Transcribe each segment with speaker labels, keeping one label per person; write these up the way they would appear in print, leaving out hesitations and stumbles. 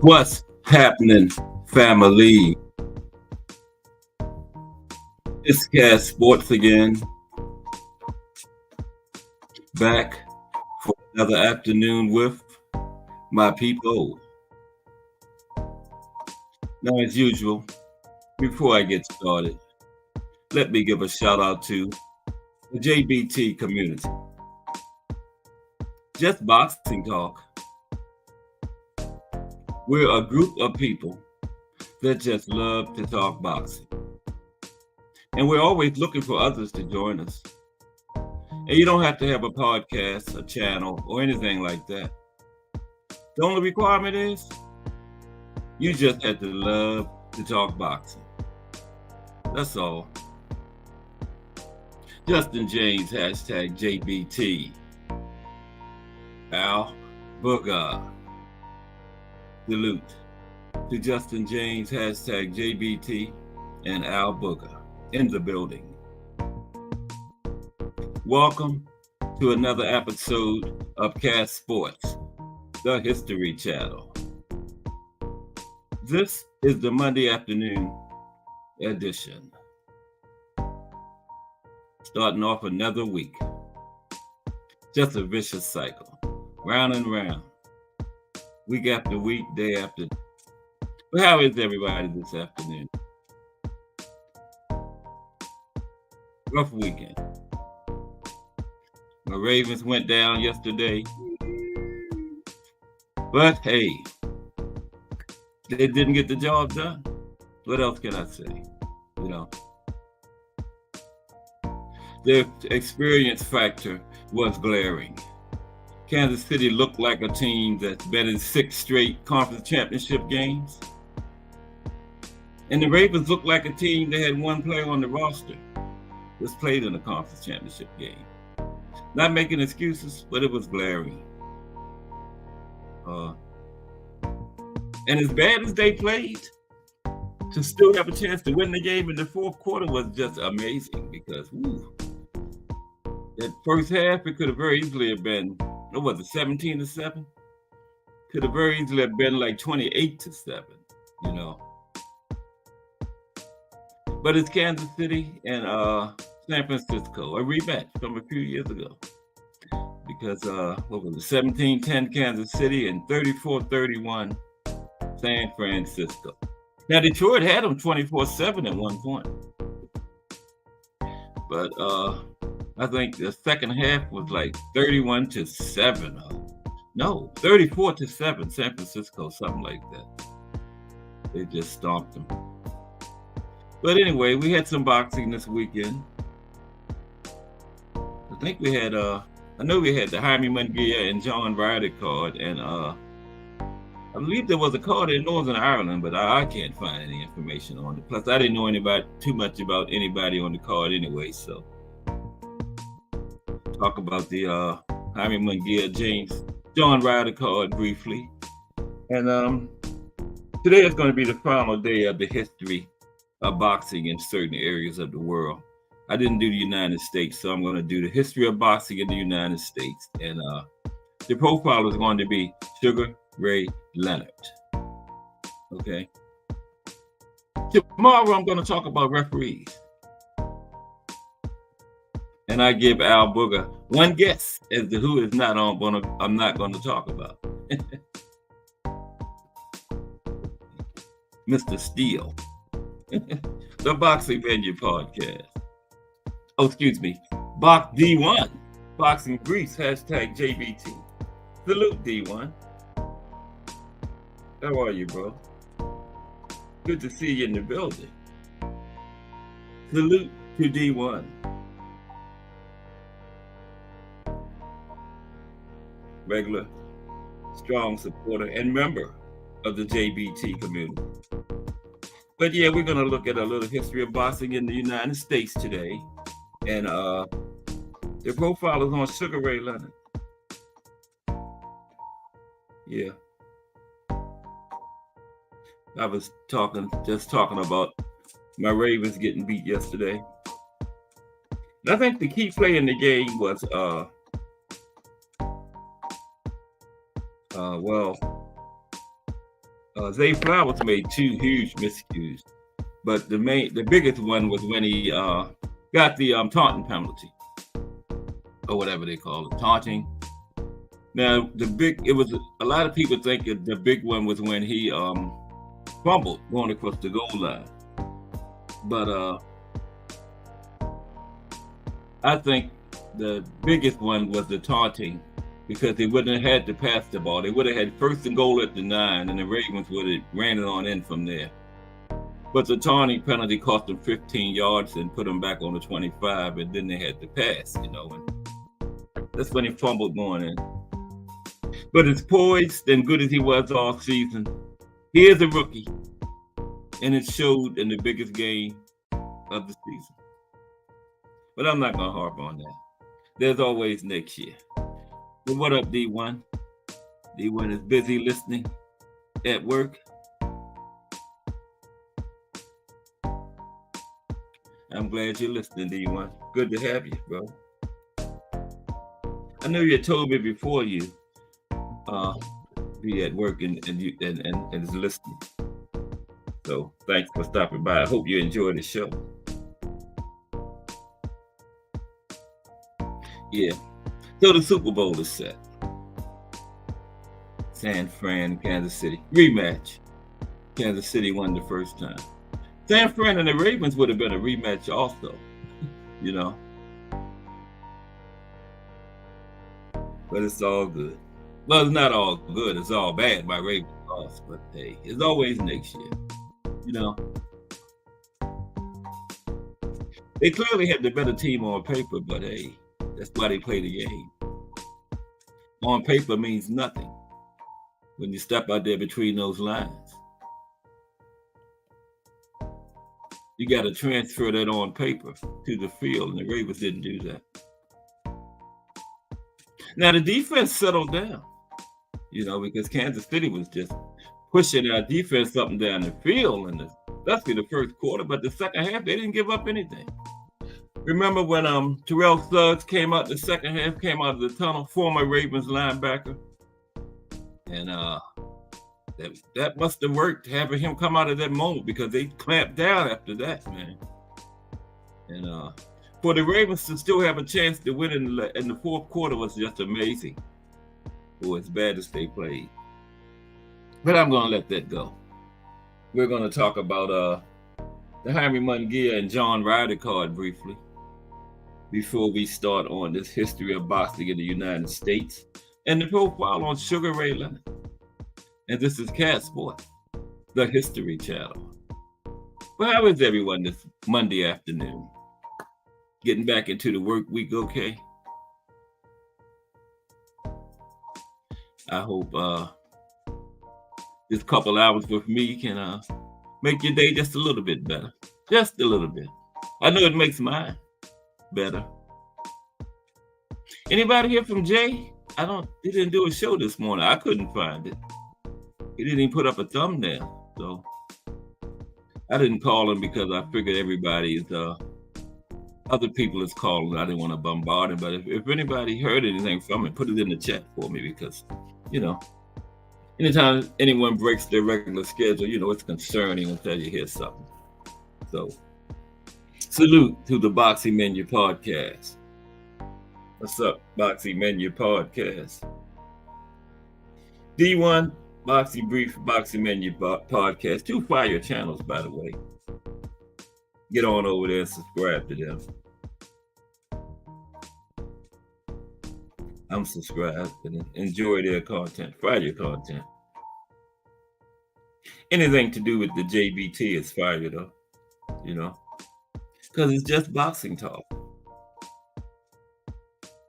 Speaker 1: What's happening, family? It's Cast Sports again, back for another afternoon with my people. Now, as usual, before I get started, let me give a shout out to the JBT community. Just boxing talk. We're a group of people that just love to talk boxing. And we're always looking for others to join us. And you don't have to have a podcast, a channel, or anything like that. The only requirement is you just have to love to talk boxing. That's all. Justin James, hashtag JBT. Al Booger. Salute to Justin James, hashtag JBT, and Al Booger in the building. Welcome to another episode of Cast Sports, the History Channel. This is the Monday afternoon edition. Starting off another week. Just a vicious cycle. Round and round. Week after week, day after day. But how is everybody this afternoon? Rough weekend. My Ravens went down yesterday. But hey, they didn't get the job done. What else can I say? You know, the experience factor was glaring. Kansas City looked like a team that's been in 6 straight conference championship games. And the Ravens looked like a team that had one player on the roster that's played in a conference championship game. Not making excuses, but it was glaring. And as bad as they played, to still have a chance to win the game in the fourth quarter was just amazing because that first half, it could have very easily have been, what was it, 17-7? Could have very easily have been like 28-7, you know. But it's Kansas City and San Francisco, a rematch from a few years ago. Because, what was it, 17-10 Kansas City and 34-31 San Francisco. Now, Detroit had them 24-7 at one point. But I think the second half was like 31-7. No, 34-7 San Francisco, something like that. They just stomped them. But anyway, we had some boxing this weekend. I think we had, I know we had the Jaime Munguia and John Ryder card, and I believe there was a card in Northern Ireland, but I can't find any information on it. Plus, I didn't know too much about anybody on the card anyway, so. Talk about the Jaime Munguia, John Ryder card briefly. And today is going to be the final day of the history of boxing in certain areas of the world. I didn't do the United States, so I'm going to do the history of boxing in the United States. And the profile is going to be Sugar Ray Leonard. Okay. Tomorrow I'm going to talk about referees. And I give Al Booger one guess as to who is not I'm not going to talk about. Mr. Steele. The Boxing Venue Podcast. Oh, excuse me. Box D1. Boxing Greece, hashtag JBT. Salute D1. How are you, bro? Good to see you in the building. Salute to D1. Regular, strong supporter and member of the JBT community. But yeah, we're going to look at a little history of boxing in the United States today. And the profile is on Sugar Ray Leonard. Yeah. I was just talking about my Ravens getting beat yesterday. And I think the key play in the game was, Zay Flowers made 2 huge miscues, but the biggest one was when he got the taunting penalty, or whatever they call it, taunting. Now it was a lot of people think that the big one was when he fumbled going across the goal line, but I think the biggest one was the taunting, because they wouldn't have had to pass the ball. They would have had 1st and goal at the 9, and the Ravens would have ran it on in from there. But the taunting penalty cost them 15 yards and put them back on the 25, and then they had to pass, and that's when he fumbled going in. But as poised and good as he was all season, he is a rookie, and it showed in the biggest game of the season. But I'm not going to harp on that. There's always next year. But what up, D1? D1 is busy listening at work. I'm glad you're listening, D1. Good to have you, bro. I know you told me before you be at work and is listening. So thanks for stopping by. I hope you enjoy the show. Yeah. So the Super Bowl is set. San Fran, Kansas City. Rematch. Kansas City won the first time. San Fran and the Ravens would have been a rematch also, But it's all good. Well, it's not all good. It's all bad. My Ravens lost. But hey, it's always next year, They clearly had the better team on paper, but hey, that's why they play the game. On paper means nothing when you step out there between those lines. You got to transfer that on paper to the field, and the Ravens didn't do that. Now, the defense settled down, because Kansas City was just pushing our defense up and down the field, and especially the first quarter, but the second half, they didn't give up anything. Remember when Terrell Suggs came out the second half, came out of the tunnel, former Ravens linebacker? And that must have worked, having him come out of that moment, because they clamped down after that, man. And for the Ravens to still have a chance to win in the fourth quarter was just amazing, for as bad as they played. But I'm going to let that go. We're going to talk about the Jaime Munguia and John Ryder card briefly, before we start on this history of boxing in the United States and the profile on Sugar Ray Leonard. And this is Cat Sport, the History Channel. Well, how is everyone this Monday afternoon? Getting back into the work week okay? I hope this couple hours with me can make your day just a little bit better. Just a little bit. I know it makes mine better. Anybody hear from Jay? He didn't do a show this morning. I couldn't find it. He didn't even put up a thumbnail. So I didn't call him because I figured other people is calling. I didn't want to bombard him. But if anybody heard anything from him, put it in the chat for me, because, anytime anyone breaks their regular schedule, it's concerning until you hear something. So salute to the Boxing Menu Podcast. What's up, Boxing Menu Podcast? D1, Boxing Brief, Boxing Menu Podcast. 2 fire channels, by the way. Get on over there and subscribe to them. I'm subscribed and enjoy their content, fire content. Anything to do with the JBT is fire, though, because it's just boxing talk.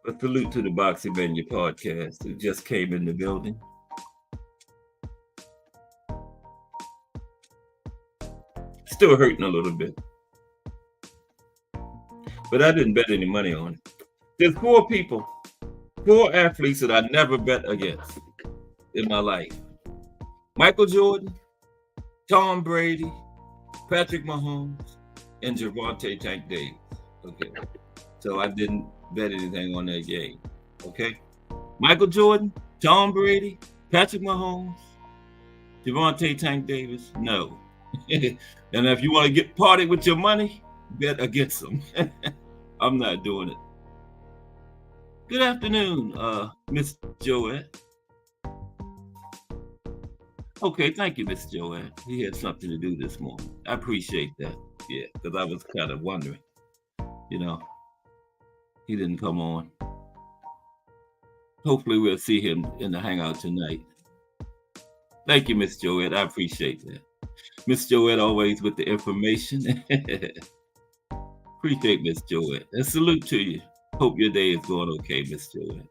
Speaker 1: But salute to the Boxing Menu Podcast, who just came in the building. Still hurting a little bit, but I didn't bet any money on it. There's 4 athletes that I never bet against in my life. Michael Jordan, Tom Brady, Patrick Mahomes, and Gervonta Tank Davis. Okay, so I didn't bet anything on that game. Okay, Michael Jordan, Tom Brady, Patrick Mahomes, Devontae Tank Davis? No. And if you want to get party with your money, bet against them. I'm not doing it. Good afternoon, Miss Joette. Okay, thank you, Miss Joette. He had something to do this morning. I appreciate that. Yeah, because I was kind of wondering. You know, he didn't come on. Hopefully we'll see him in the hangout tonight. Thank you, Miss Joette. I appreciate that. Miss Joette always with the information. Appreciate Miss Joette. And salute to you. Hope your day is going okay, Miss Joette.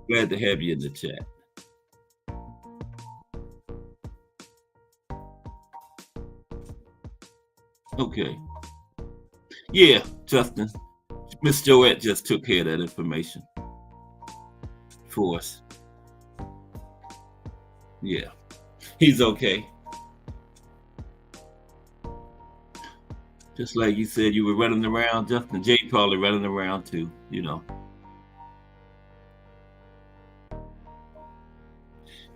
Speaker 1: Glad to have you in the chat. Okay. Yeah, Justin. Miss Joette just took care of that information for us. Yeah. He's okay. Just like you said, you were running around. Justin J probably running around too, you know.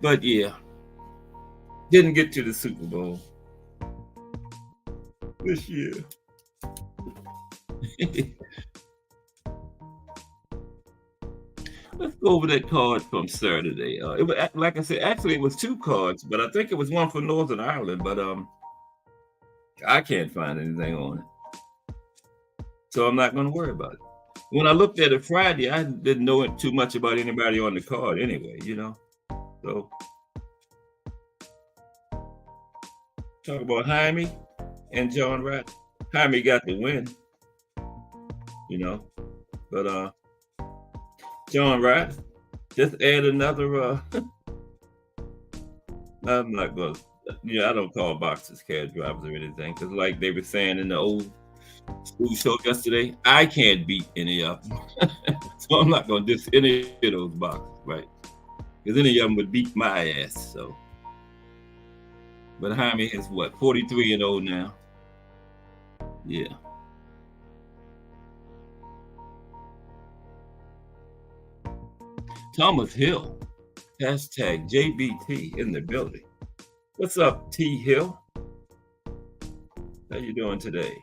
Speaker 1: But yeah, didn't get to the Super Bowl this year. Let's go over that card from Saturday. It was, like I said, actually it was 2 cards, but I think it was one for Northern Ireland. But I can't find anything on it, so I'm not going to worry about it. When I looked at it Friday, I didn't know too much about anybody on the card anyway, you know. So talk about Jaime and John Wright. Jaime got the win, you know, but John Wright just add another. I'm not going to. Yeah, I don't call boxers cab drivers or anything, because like they were saying in the old school show yesterday, I can't beat any of them. So I'm not going to diss any of those boxers, right? Because any of them would beat my ass. So, but Jaime is what, 43-0 now? Yeah. Thomas Hill, hashtag JBT in the building. What's up, T Hill? How you doing today?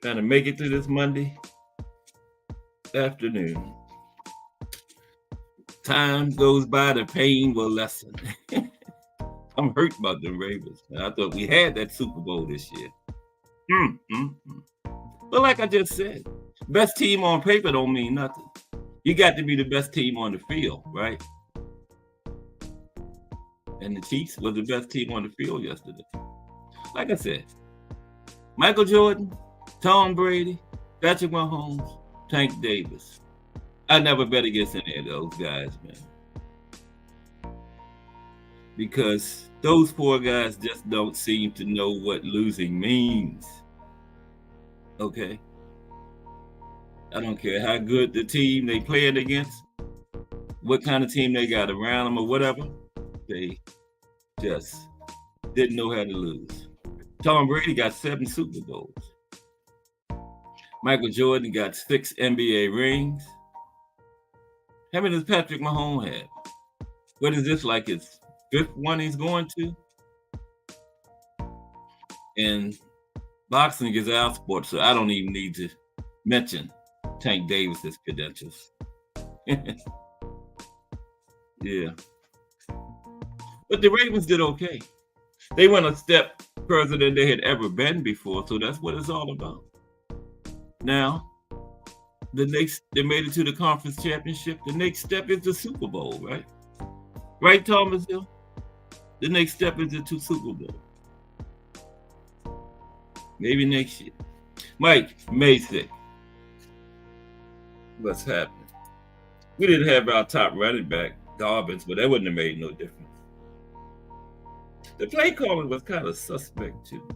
Speaker 1: Trying to make it through this Monday afternoon. Time goes by, the pain will lessen. I'm hurt about the Ravens. I thought we had that Super Bowl this year. But like I just said, best team on paper don't mean nothing. You got to be the best team on the field, right? And the Chiefs was the best team on the field yesterday. Like I said, Michael Jordan, Tom Brady, Patrick Mahomes, Tank Davis. I never bet against any of those guys, man. Because those 4 guys just don't seem to know what losing means. Okay. I don't care how good the team they playing against, what kind of team they got around them or whatever, they just didn't know how to lose. Tom Brady got 7 Super Bowls. Michael Jordan got 6 NBA rings. How many does Patrick Mahomes have? What is this, like his 5th one he's going to? And boxing is our sport, so I don't even need to mention Tank Davis's credentials. Yeah. But the Ravens did okay. They went a step further than they had ever been before, so that's what it's all about. Now, they made it to the conference championship. The next step is the Super Bowl, right? Right, Thomas Hill? The next step is the Super Bowl. Maybe next year. Mike Masick. What's happening? We didn't have our top running back, Dobbins, but that wouldn't have made no difference. The play calling was kind of suspect too.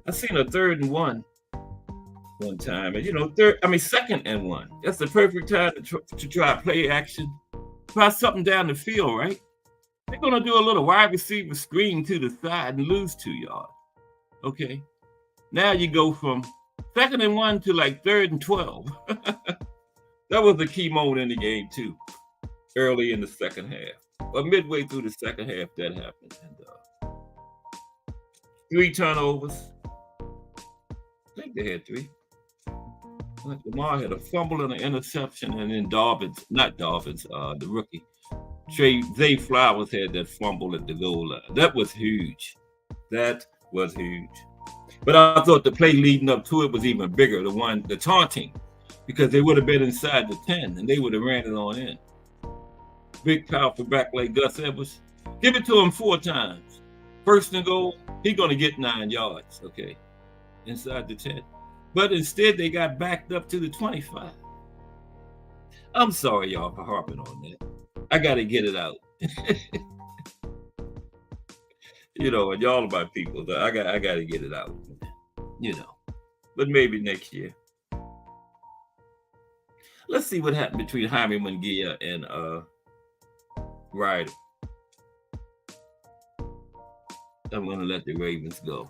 Speaker 1: I seen a 3rd and 1 one time, and 2nd and 1. That's the perfect time to try play action. Try something down the field, right? They're gonna do a little wide receiver screen to the side and lose 2 yards. Okay. Now you go from 2nd and 1 to like 3rd and 12. That was the key moment in the game too, early in the second half. But midway through the second half, that happened. And 3 turnovers. I think they had 3. Like Lamar had a fumble and an interception, and then the rookie, Zay Flowers had that fumble at the goal line. That was huge. That was huge. But I thought the play leading up to it was even bigger, the taunting, because they would have been inside the 10 and they would have ran it on in. Big, powerful back like Gus Edwards. Give it to him 4 times. 1st and goal, he's going to get 9 yards, okay, inside the 10. But instead, they got backed up to the 25. I'm sorry, y'all, for harping on that. I got to get it out. And y'all are my people. So I got to get it out. But maybe next year. Let's see what happened between Jaime Munguia and Ryder. I'm going to let the Ravens go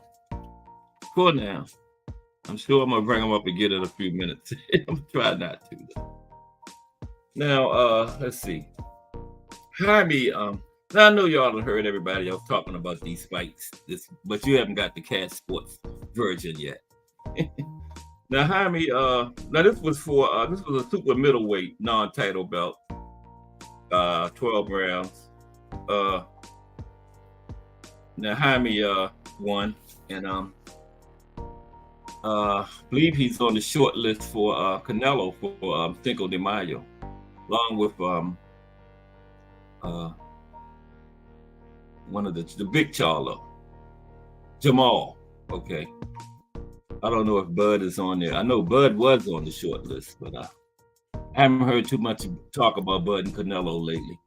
Speaker 1: for now. I'm sure I'm going to bring them up again in a few minutes. I'm going to try not to. Now, let's see. Jaime, now I know y'all have heard everybody else talking about these fights, but you haven't got the Cash Sports version yet. Now, Jaime, this was a super middleweight non-title belt, 12 rounds. Now, Jaime won, and I believe he's on the short list for Canelo for Cinco de Mayo, along with one of the big Charlo, Jamal. Okay, I don't know if Bud is on there. I know Bud was on the short list, but I haven't heard too much talk about Bud and Canelo lately.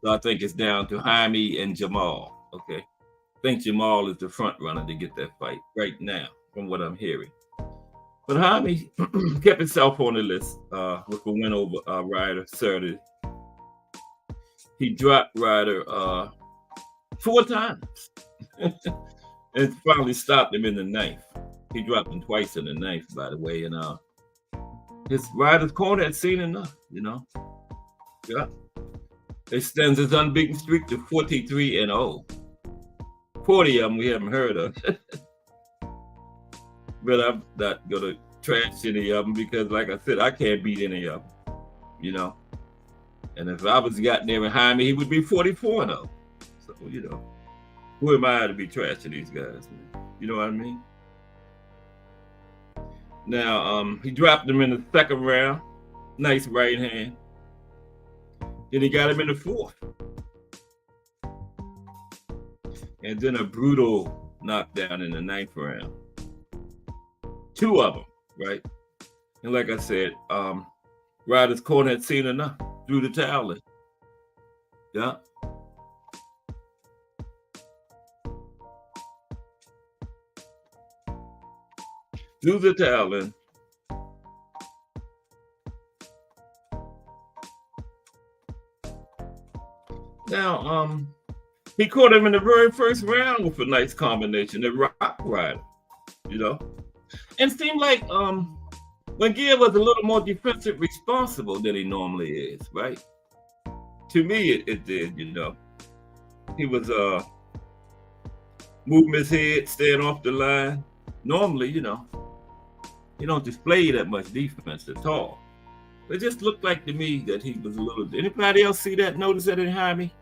Speaker 1: So I think it's down to Jaime and Jamal. Okay, I think Jamal is the front runner to get that fight right now, from what I'm hearing. But Jaime kept himself on the list with a win over Ryder Saturday. He dropped Ryder 4 times and finally stopped him in the 9th. He dropped him twice in the 9th, by the way. And his Ryder's corner had seen enough, Yeah. Extends his unbeaten streak to 43-0. 40 of them we haven't heard of. But I'm not going to trash any of them because, like I said, I can't beat any of them, And if I was gotten there with Jaime, he would be 44-0. So, who am I to be trashing these guys, man? You know what I mean? Now, he dropped him in the 2nd round. Nice right hand. Then he got him in the 4th. And then a brutal knockdown in the 9th round. 2 of them, right? And like I said, Ryder's corner had seen enough. Threw the towel in. Yeah. Threw the towel in. Now, he caught him in the very first round with a nice combination that rocked Ryder, And seemed like Munguia was a little more defensive responsible than he normally is, right? To me, it did, He was moving his head, staying off the line. Normally, you don't display that much defense at all. It just looked like to me that he was a little. Anybody else see that? Notice that in Jaime?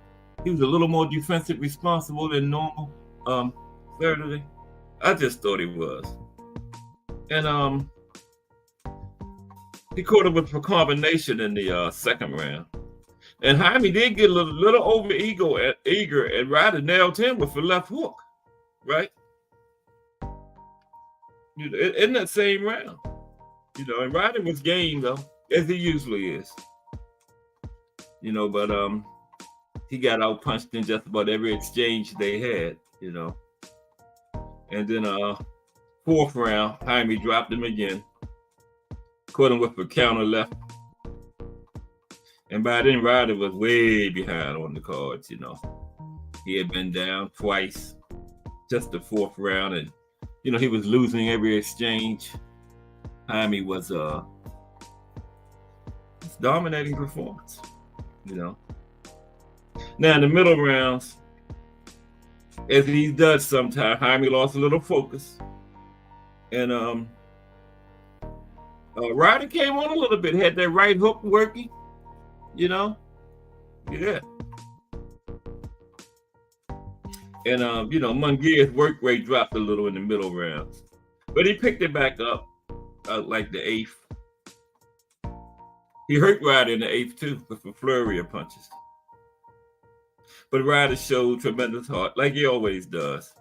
Speaker 1: He was a little more defensive responsible than normal Saturday. I just thought he was. And he caught him with a combination in the 2nd round. And Jaime did get a little over eager, and Ryder nailed him with a left hook, right? In that same round. And Ryder was game, though, as he usually is. But he got out punched in just about every exchange they had, And then 4th round, Jaime dropped him again. Caught him with a counter left. And by then, Ryder was way behind on the cards, He had been down twice, just the 4th round. And, he was losing every exchange. Jaime was dominating performance, you know. Now in the middle rounds, as he does sometimes, Jaime lost a little focus. And Ryder came on a little bit, had that right hook working, you know. Yeah. And Munguia's work rate dropped a little in the middle rounds. But he picked it back up like the eighth. He hurt Ryder in the eighth too with a flurry of punches. But Ryder showed tremendous heart, like he always does.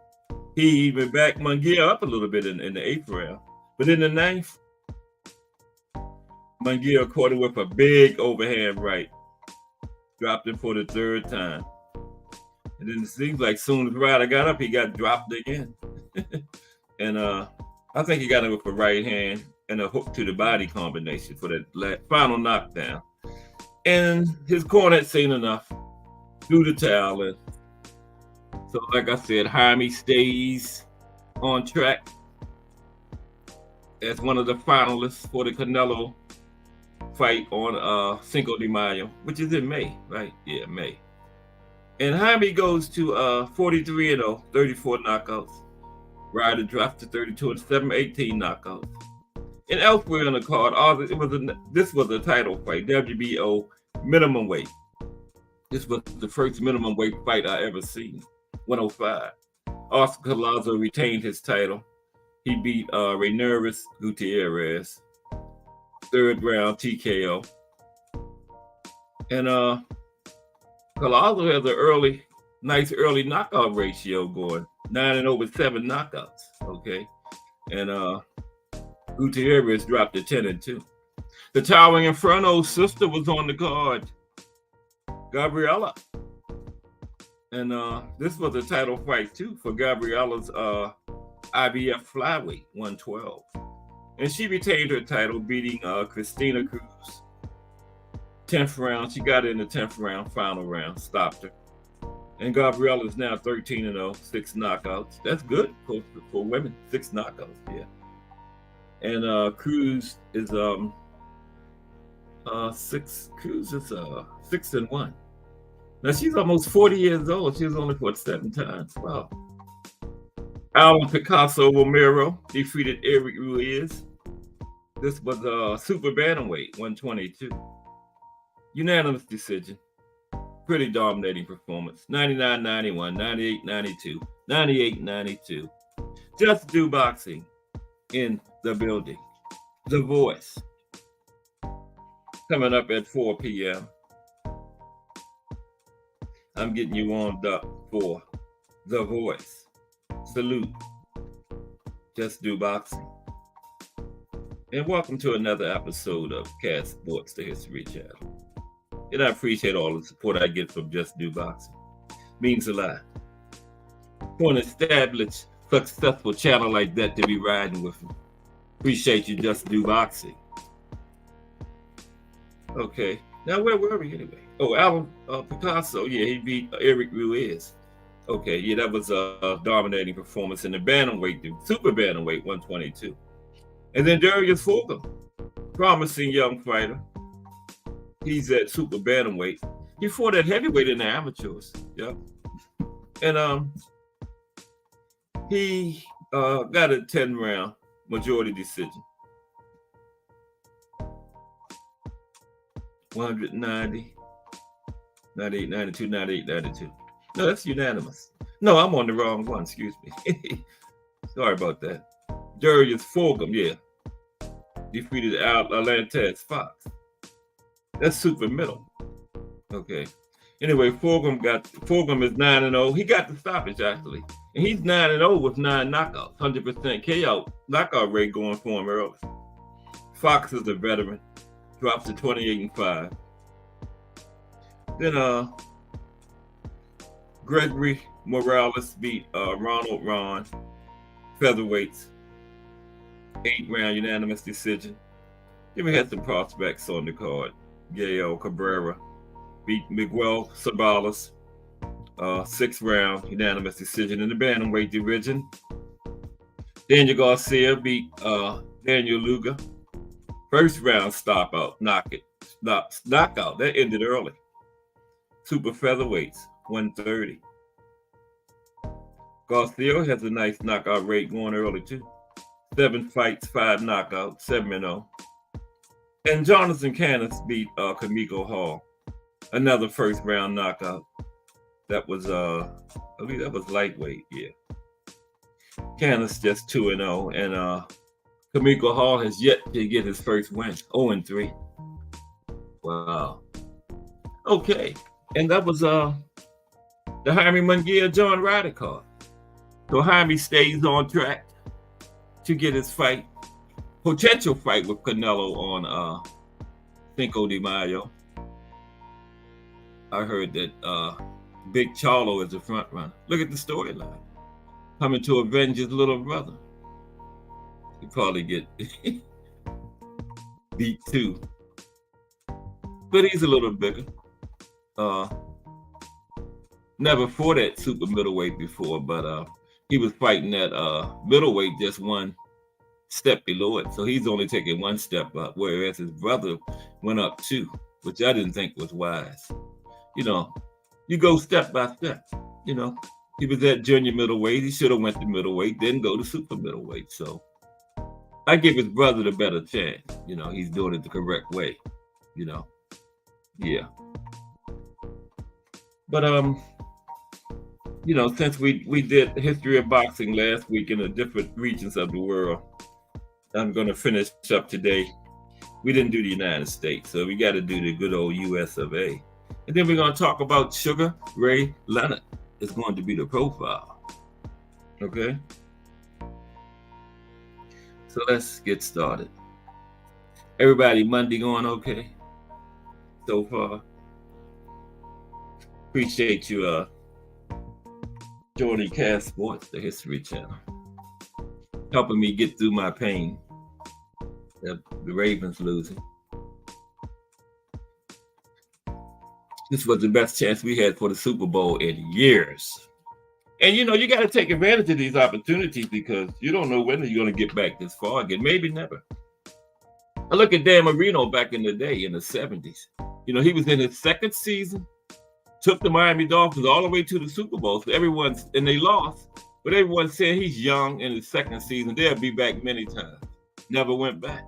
Speaker 1: He even backed Munguia up a little bit in the eighth round. But in the ninth, Munguia caught him with a big overhand right. Dropped him for the third time. And then it seems like soon as Ryder got up, he got dropped again. And I think he got him with a right hand and a hook to the body combination for that final knockdown. And his corner had seen enough, threw the towel in. So like I said, Jaime stays on track as one of the finalists for the Canelo fight on Cinco de Mayo, which is in May, right? Yeah, May. And Jaime goes to 43-0, 34 knockouts. Ryder drops to 32-7, 18 knockouts. And elsewhere on the card, this was a title fight, WBO minimum weight. This was the first minimum weight fight I ever seen, 105. Oscar Collazo retained his title. He beat Reyneris Gutierrez, third round TKO. And Collazo has a nice early knockout ratio going, 9-0 with 7 knockouts. Okay, and Gutierrez dropped to 10-2. The Towering Inferno's sister was on the card, Gabriella, and this was a title fight too for Gabriella's IBF flyweight 112, and she retained her title, beating Christina Cruz. 10th round, she got in the 10th round, final round, stopped her. And Gabriella is now 13-0, 6 knockouts. That's good for women, 6 knockouts, yeah. And Cruz is 6-1. Now she's almost 40 years old. She was only fought 7 times. Wow. Alan Picasso Romero defeated Eric Ruiz. This was super bantamweight, 122. Unanimous decision. Pretty dominating performance. 99-91, 98-92, 98-92. Just Do Boxing in the building. The Voice. Coming up at 4 p.m. I'm getting you warmed up for The Voice. Salute. Just Do Boxing. And welcome to another episode of Cat Sports, the History Channel. And I appreciate all the support I get from Just Do Boxing. Means a lot. For an established, successful channel like that to be riding with me. Appreciate you, Just Do Boxing. Okay. Now, where were we anyway? Oh, Alan Picasso. Yeah, he beat Eric Ruiz. Okay, yeah, that was a dominating performance in the bantamweight, the super bantamweight, 122. And then Darius Fulgham, promising young fighter. He's at super bantamweight. He fought at heavyweight in the amateurs. Yeah. And he got a 10-round majority decision. 190, 98, 92, 98, 92. No, that's unanimous. No, I'm on the wrong one. Excuse me. Sorry about that. Darius Fulgham, yeah. Defeated Atlantes Fox. That's super middle. Okay. Anyway, Fulgham is 9-0. He got the stoppage actually. And he's 9-0 with 9 knockouts, 100% KO knockout rate going for him early. Fox is a veteran, drops to 28-5. Then Gregory Morales beat Ronald Ron, featherweights, 8-round unanimous decision. Then we had some prospects on the card. Gael Cabrera beat Miguel Sabalas, 6-round unanimous decision in the bantamweight division. Daniel Garcia beat Daniel Luga, First round knockout. That ended early. Super featherweights, 130. Garcia has a nice knockout rate going early too. 7 fights, 5 knockouts, 7-0. And Jonathan Canis beat Kamiko Hall, another first round knockout. That was I believe that was lightweight, yeah. Canis just 2-0, and Kamiko Hall has yet to get his first win, 0-3. Wow. Okay, and that was the Jaime Munguia John Ryder card. So Jaime stays on track to get his potential fight with Canelo on Cinco de Mayo. I heard that Big Charlo is the front runner. Look at the storyline. Coming to avenge his little brother. He'd probably get beat too. But he's a little bigger. Never fought at super middleweight before, but he was fighting at middleweight, just one step below it. So he's only taking one step up, whereas his brother went up 2, which I didn't think was wise. You know, you go step by step. You know, he was at junior middleweight. He should have went to middleweight, then go to super middleweight. So I give his brother the better chance. You know, he's doing it the correct way. You know, yeah. But you know, since we did history of boxing last week in the different regions of the world, I'm going to finish up today. We didn't do the United States, so we got to do the good old US of A. And then we're going to talk about Sugar Ray Leonard. It's going to be the profile. Okay? So let's get started. Everybody, Monday going okay so far? Appreciate you joining Cast Sports, the History Channel, helping me get through my pain of the Ravens losing. This was the best chance we had for the Super Bowl in years. And, you know, you got to take advantage of these opportunities because you don't know when you're going to get back this far again. Maybe never. I look at Dan Marino back in the day in the 70s. You know, he was in his second season, took the Miami Dolphins all the way to the Super Bowl. So and they lost, but everyone's saying he's young in his second season. They'll be back many times. Never went back.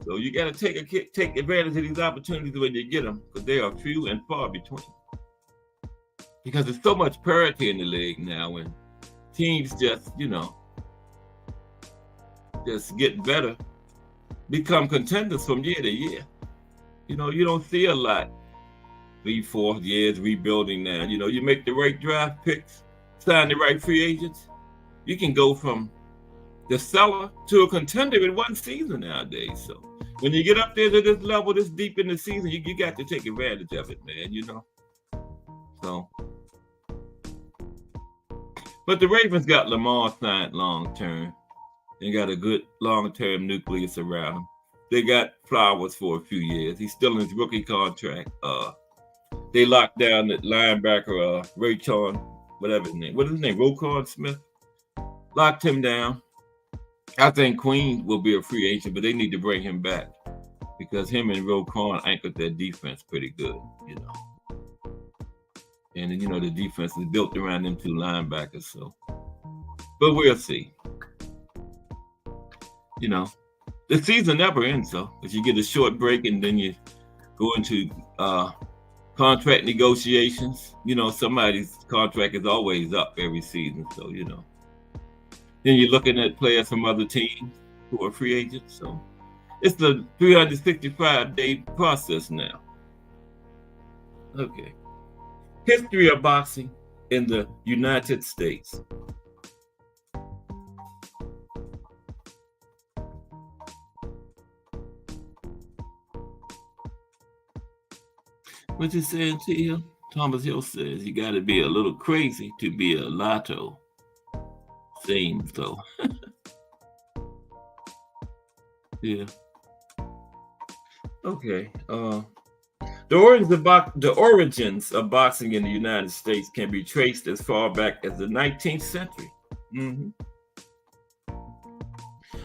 Speaker 1: So you got to take advantage of these opportunities when you get them, because they are few and far between. Because there's so much parity in the league now, and teams just, you know, just get better, become contenders from year to year. You know, you don't see a lot 3-4 years rebuilding now. You know, you make the right draft picks, sign the right free agents, you can go from the seller to a contender in one season nowadays. So when you get up there to this level, this deep in the season, you got to take advantage of it, man, you know. So, but the Ravens got Lamar signed long-term. They got a good long-term nucleus around him. They got Flowers for a few years. He's still in his rookie contract. They locked down the linebacker, Raychon, whatever his name. What is his name? Roquan Smith. Locked him down. I think Queen will be a free agent, but they need to bring him back because him and Roquan anchored their defense pretty good, you know. And, you know, the defense is built around them 2 linebackers. So, but we'll see. You know, the season never ends, though. If you get a short break and then you go into contract negotiations, you know, somebody's contract is always up every season. So, you know, then you're looking at players from other teams who are free agents. So it's the 365-day process now. Okay. History of boxing in the United States. What you saying to you? Thomas Hill says you got to be a little crazy to be a lotto. Seems so. Yeah. Okay. The origins of boxing in the United States can be traced as far back as the 19th century.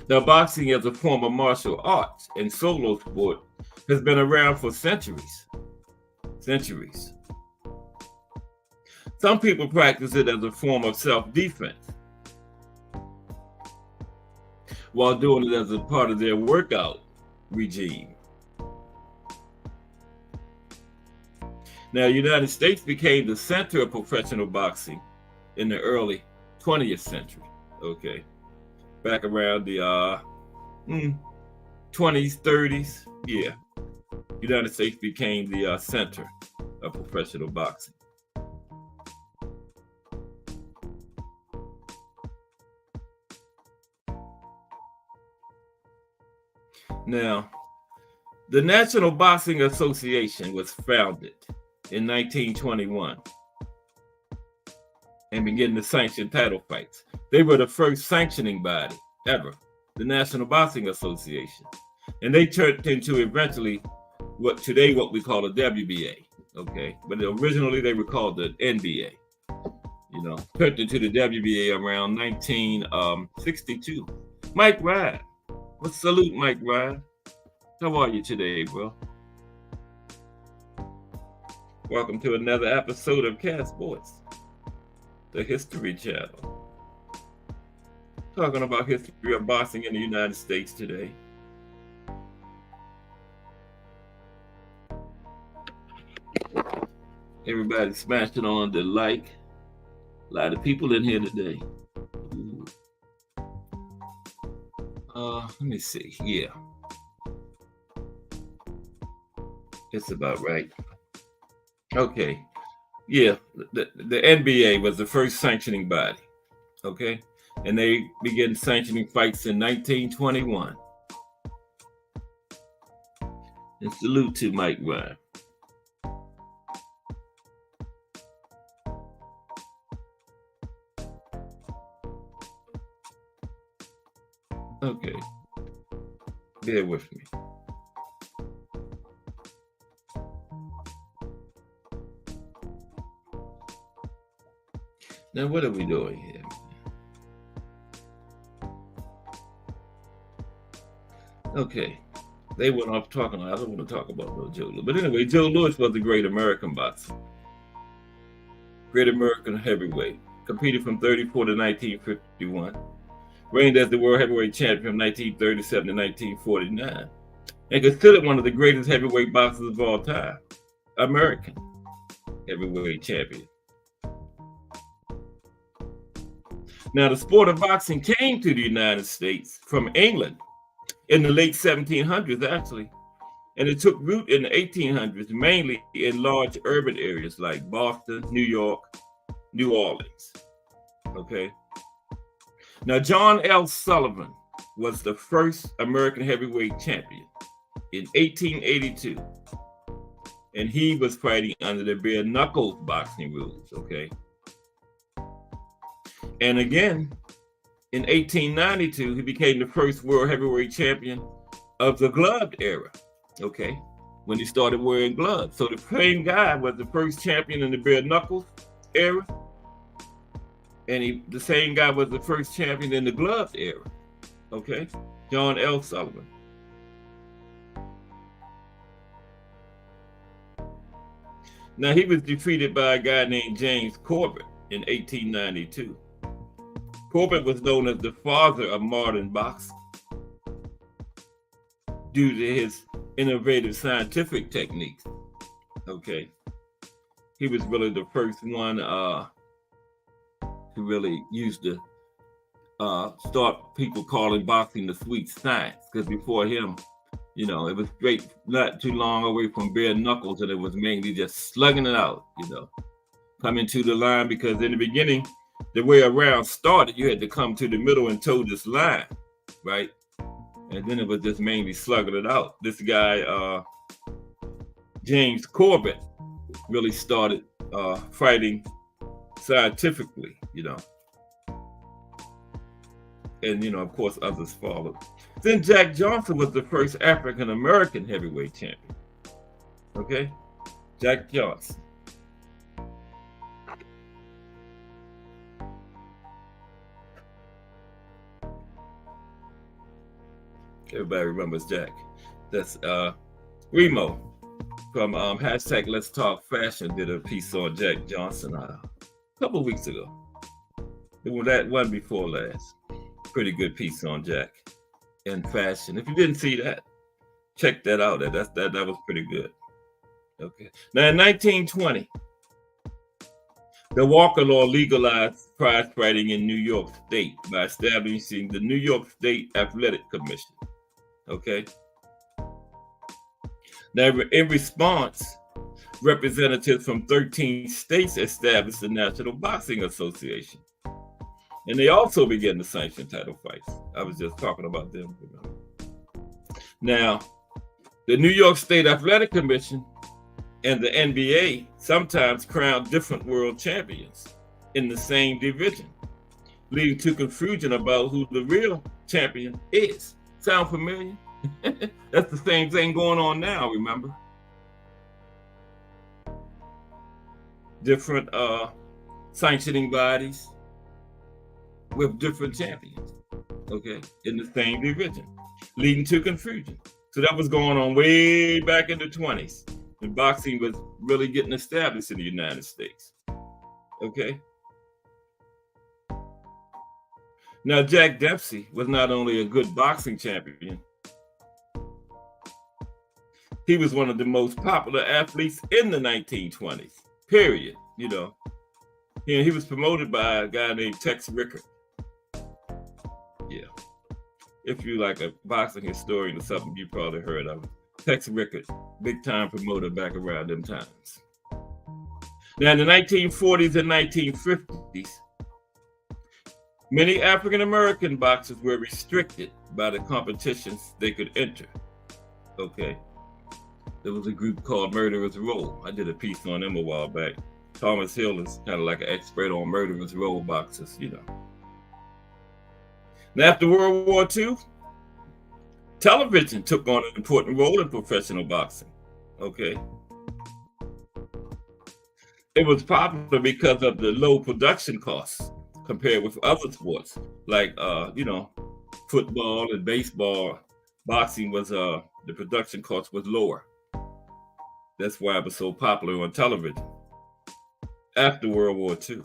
Speaker 1: Now, boxing as a form of martial arts and solo sport has been around for centuries. Centuries. Some people practice it as a form of self-defense while doing it as a part of their workout regime. Now, the United States became the center of professional boxing in the early 20th century, okay? Back around the 20s, 30s, yeah. United States became the center of professional boxing. Now, the National Boxing Association was founded in 1921 and began to sanction title fights. They were the first sanctioning body ever, the National Boxing Association. And they turned into eventually what we call the WBA, okay? But originally they were called the NBA, turned into the WBA around 1962. Mike Ryan. Let's salute Mike Ryan. How are you today, bro? Welcome to another episode of Cast Voice, the History Channel. Talking about history of boxing in the United States today. Everybody smashing on the like. A lot of people in here today. Let me see. Yeah. It's about right. Okay. Yeah. The NBA was the first sanctioning body. Okay. And they began sanctioning fights in 1921. And salute to Mike Ryan. Okay. Bear with me. Now, what are we doing here? Okay. They went off talking. I don't want to talk about no Joe Louis. But anyway, Joe Louis was a great American boxer. Great American heavyweight. Competed from 1934 to 1951. Reigned as the world heavyweight champion from 1937 to 1949. And considered one of the greatest heavyweight boxers of all time. American heavyweight champion. Now, the sport of boxing came to the United States from England in the late 1700s, actually. And it took root in the 1800s, mainly in large urban areas like Boston, New York, New Orleans. Okay. Now, John L. Sullivan was the first American heavyweight champion in 1882. And he was fighting under the bare knuckle boxing rules, okay? And again, in 1892, he became the first world heavyweight champion of the gloved era, okay? When he started wearing gloves. So the same guy was the first champion in the bare knuckles era. And the same guy was the first champion in the gloved era, okay? John L. Sullivan. Now, he was defeated by a guy named James Corbett in 1892. Corbett was known as the father of modern boxing due to his innovative scientific techniques, okay? He was really the first one who really used to start people calling boxing the sweet science, because before him, it was straight, not too long away from bare knuckles, and it was mainly just slugging it out, coming to the line, because in the beginning, the way a round started, you had to come to the middle and toe this line, right? And then it was just mainly slugging it out. This guy, James Corbett, really started fighting scientifically, and of course others followed. Then Jack Johnson was the first African American heavyweight champion. Okay, Jack Johnson. Everybody remembers Jack. That's Remo from hashtag Let's Talk Fashion did a piece on Jack Johnson a couple of weeks ago. That one before last. Pretty good piece on Jack and fashion. If you didn't see that, check that out. That was pretty good. Okay. Now in 1920, the Walker Law legalized prize fighting in New York State by establishing the New York State Athletic Commission. Okay. Now, in response, representatives from 13 states established the National Boxing Association. And they also began to sanction title fights. I was just talking about them. Now, the New York State Athletic Commission and the NBA sometimes crown different world champions in the same division, leading to confusion about who the real champion is. Sound familiar? That's the same thing going on now, remember? Different sanctioning bodies with different champions, okay, in the same division, leading to confusion. So that was going on way back in the 20s. And boxing was really getting established in the United States. Okay. Now, Jack Dempsey was not only a good boxing champion, he was one of the most popular athletes in the 1920s, period. You know, he was promoted by a guy named Tex Rickard. Yeah. If you like a boxing historian or something, you probably heard of him. Tex Rickard, big time promoter back around them times. Now, in the 1940s and 1950s, many African American boxers were restricted by the competitions they could enter. Okay. There was a group called Murderers Row. I did a piece on them a while back. Thomas Hill is kind of like an expert on Murderers Row boxers, you know. Now, after World War II, television took on an important role in professional boxing. Okay. It was popular because of the low production costs compared with other sports like, you know, football and baseball. Boxing was, the production cost was lower. That's why it was so popular on television after World War II.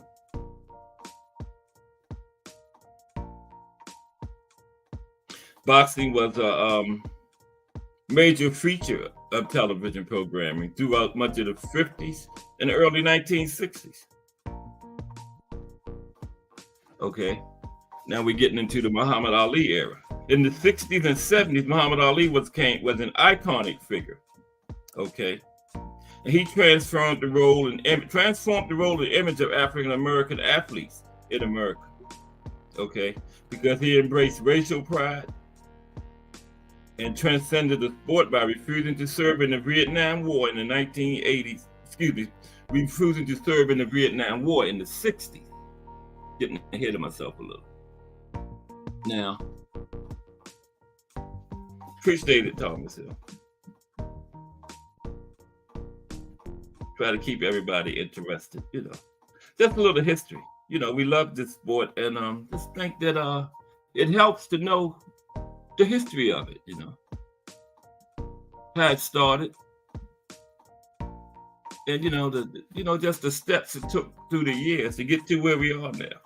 Speaker 1: Boxing was a major feature of television programming throughout much of the 50s and the early 1960s. Okay, now we're getting into the Muhammad Ali era. In the 60s and 70s, Muhammad Ali was an iconic figure. Okay, and he transformed the role and image of African American athletes in America. Okay, because he embraced racial pride and transcended the sport by refusing to serve in the Vietnam War in the 1980s. Refusing to serve in the Vietnam War in the 60s. Getting ahead of myself a little. Now, appreciate it, Thomas Hill. Try to keep everybody interested, you know. Just a little history. You know, we love this sport, and just think that it helps to know the history of it, you know, how it started, and just the steps it took through the years to get to where we are now.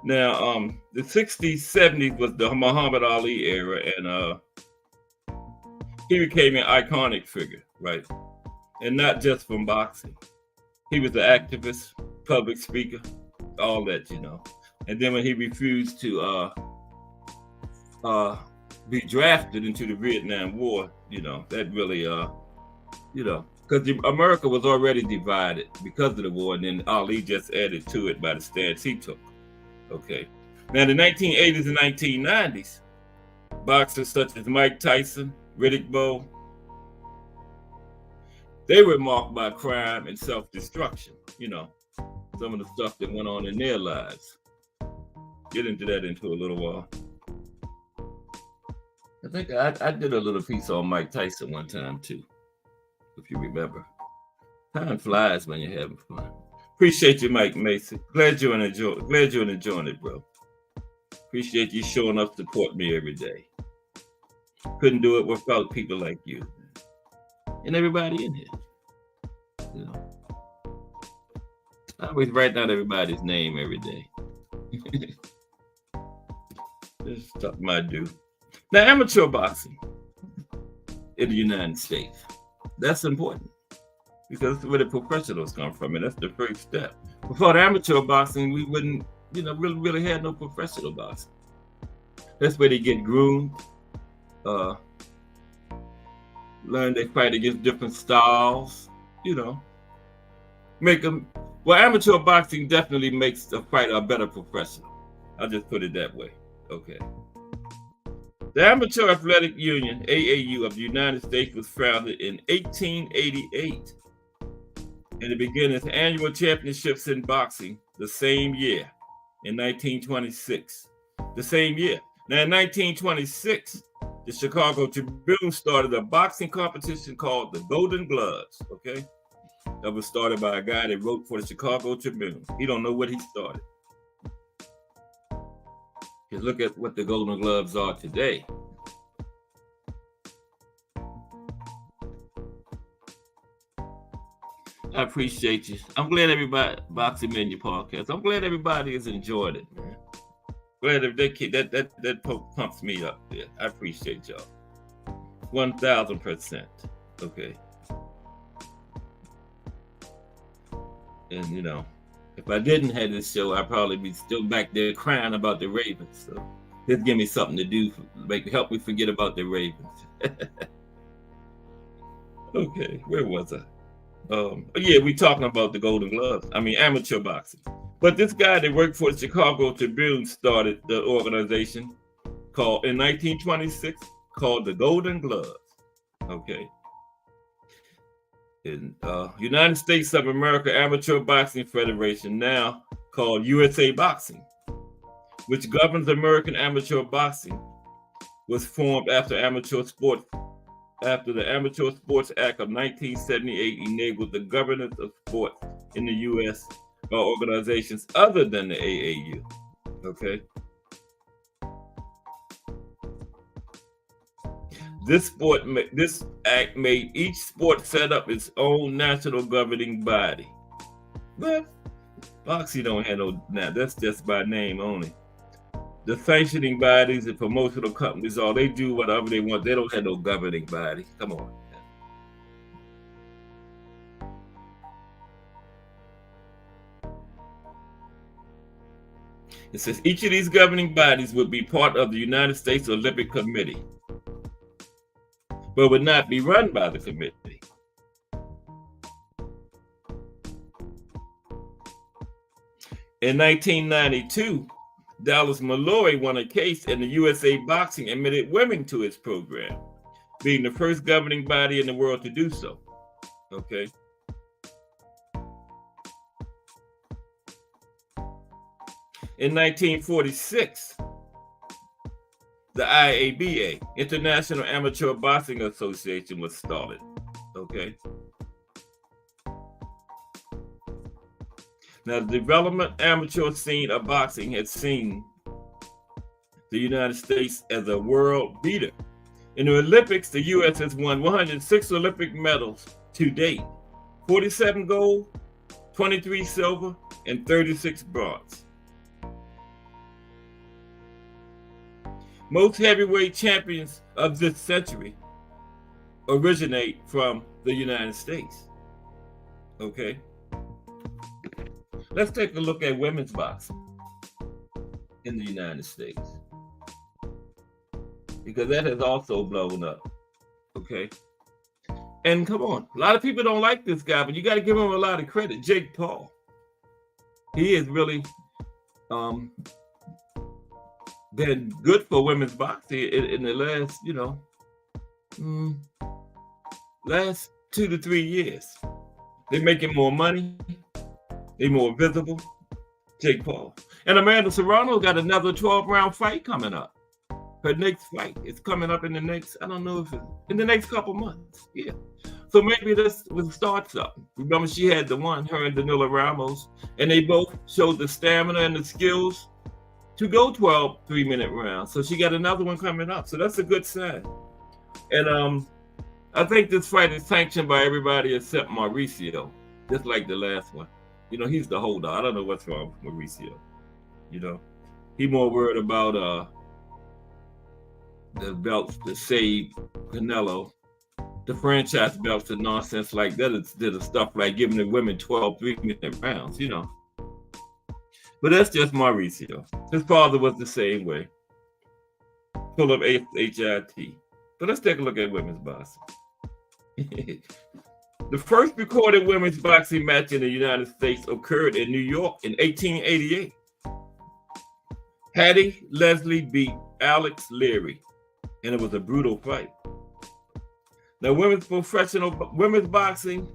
Speaker 1: Now, the 60s, 70s was the Muhammad Ali era, and he became an iconic figure, right? And not just from boxing. He was an activist, public speaker, all that, you know. And then when he refused to be drafted into the Vietnam War, you know, that really, because America was already divided because of the war, and then Ali just added to it by the stance he took. Okay. Now, in the 1980s and 1990s, boxers such as Mike Tyson, Riddick Bowe, they were marked by crime and self-destruction, you know, some of the stuff that went on in their lives. Get into that into a little while. I think I did a little piece on Mike Tyson one time too, if you remember. Time flies when you're having fun. Appreciate you, Mike Mason. Glad you're enjoying it, bro. Appreciate you showing up to support me every day. Couldn't do it without people like you and everybody in here. You know, I always write down everybody's name every day. This is something I do. Now, amateur boxing in the United States, that's important because that's where the professionals come from, and that's the first step. Without amateur boxing, we wouldn't, really had no professional boxing. That's where they get groomed, learn they fight against different styles, make them. Well, amateur boxing definitely makes a fighter a better professional. I'll just put it that way. Okay. The Amateur Athletic Union, AAU, of the United States was founded in 1888, and it began its annual championships in boxing the same year, in 1926. The same year. Now, in 1926, the Chicago Tribune started a boxing competition called the Golden Gloves, okay? That was started by a guy that wrote for the Chicago Tribune. He don't know what he started. Just look at what the Golden Gloves are today. I appreciate you. I'm glad everybody, Boxing Menu podcast, I'm glad everybody has enjoyed it, man. Glad if they keep that pumps me up there. I appreciate y'all. 1000%. Okay. And if I didn't have this show, I'd probably be still back there crying about the Ravens. So just give me something to do, help me forget about the Ravens. Okay, where was I? Yeah, we talking about the Golden Gloves. I mean, amateur boxing. But this guy that worked for the Chicago Tribune started the organization called in 1926 called the Golden Gloves. Okay. In United States of America Amateur Boxing Federation, now called USA Boxing, which governs American amateur boxing, was formed after the Amateur Sports Act of 1978 enabled the governance of sports in the U.S. by organizations other than the AAU. Okay. This act made each sport set up its own national governing body. But boxing don't have no, now that's just by name only. The sanctioning bodies and promotional companies, all they do whatever they want. They don't have no governing body. Come on. It says each of these governing bodies would be part of the United States Olympic Committee, but would not be run by the committee. In 1992, Dallas Malloy won a case and the USA Boxing admitted women to its program, being the first governing body in the world to do so. Okay. In 1946, the IABA, International Amateur Boxing Association, was started. Okay. Now, the development amateur scene of boxing has seen the United States as a world beater. In the Olympics, the U.S. has won 106 Olympic medals to date, 47 gold, 23 silver, and 36 bronze. Most heavyweight champions of this century originate from the United States. Okay. Let's take a look at women's boxing in the United States, because that has also blown up. Okay. And come on, a lot of people don't like this guy, but you got to give him a lot of credit. Jake Paul. He has really been good for women's boxing in the last, last 2 to 3 years. They're making more money. They're more visible. Jake Paul. And Amanda Serrano got another 12-round fight coming up. Her next fight is coming up in the next, I don't know if it's in the next couple months. Yeah. So maybe this will start something. Remember, she had the one, her and Danilo Ramos, and they both showed the stamina and the skills to go 12 3-minute rounds. So she got another one coming up. So that's a good sign. And I think this fight is sanctioned by everybody except Mauricio, just like the last one. He's the holder. I don't know what's wrong with Mauricio. You know, he more worried about the belts to save Canelo. The franchise belts and nonsense like that is the stuff like giving the women 12 3-minute rounds. But that's just Mauricio. His father was the same way, full of HIT. But let's take a look at women's boxing. The first recorded women's boxing match in the United States occurred in New York in 1888. Hattie Leslie beat Alex Leary, and it was a brutal fight. Now, women's boxing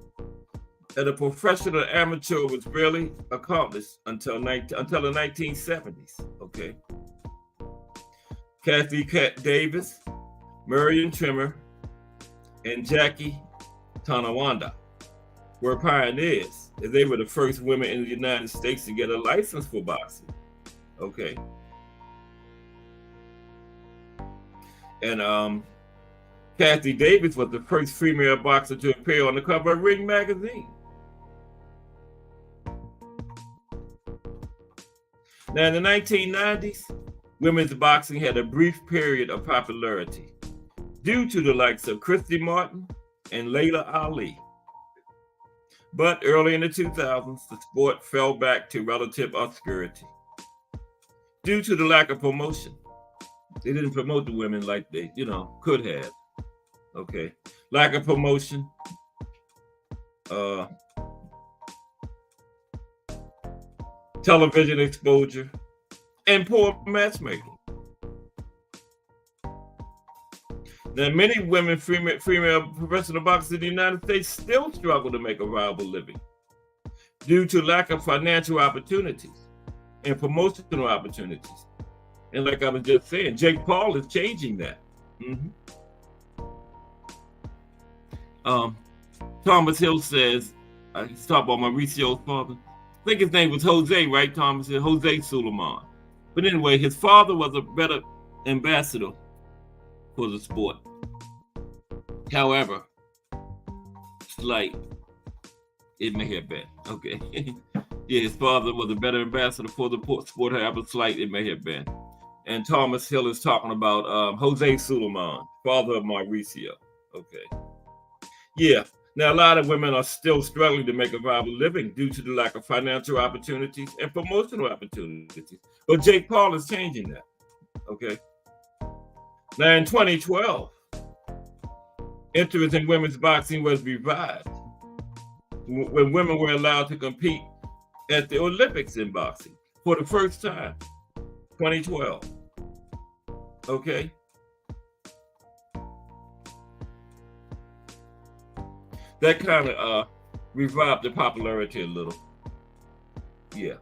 Speaker 1: at a professional amateur was rarely accomplished until the 1970s. Okay. Kathy Davis, Marion Trimmer, and Jackie Tonawanda were pioneers, as they were the first women in the United States to get a license for boxing. Okay. And Kathy Davis was the first female boxer to appear on the cover of Ring magazine. Now, in the 1990s, women's boxing had a brief period of popularity due to the likes of Christy Martin and Layla Ali. But early in the 2000s, the sport fell back to relative obscurity due to the lack of promotion. They didn't promote the women like they, could have. Okay. Lack of promotion. Television exposure, and poor matchmaking. Now, many women, female professional boxers in the United States still struggle to make a viable living due to lack of financial opportunities and promotional opportunities. And like I was just saying, Jake Paul is changing that. Thomas Hill says, he's talking about Mauricio's father. I think his name was Jose, right, Thomas? Jose Suleiman. But anyway, his father was a better ambassador for the sport. However, slight, it may have been. Okay. Yeah, his father was a better ambassador for the sport, however slight it may have been. And Thomas Hill is talking about Jose Suleiman, father of Mauricio. Okay. Yeah. Now, a lot of women are still struggling to make a viable living due to the lack of financial opportunities and promotional opportunities. But Jake Paul is changing that. Okay. Now, in 2012, interest in women's boxing was revived when women were allowed to compete at the Olympics in boxing for the first time. 2012. Okay. That kind of revived the popularity a little. Yeah.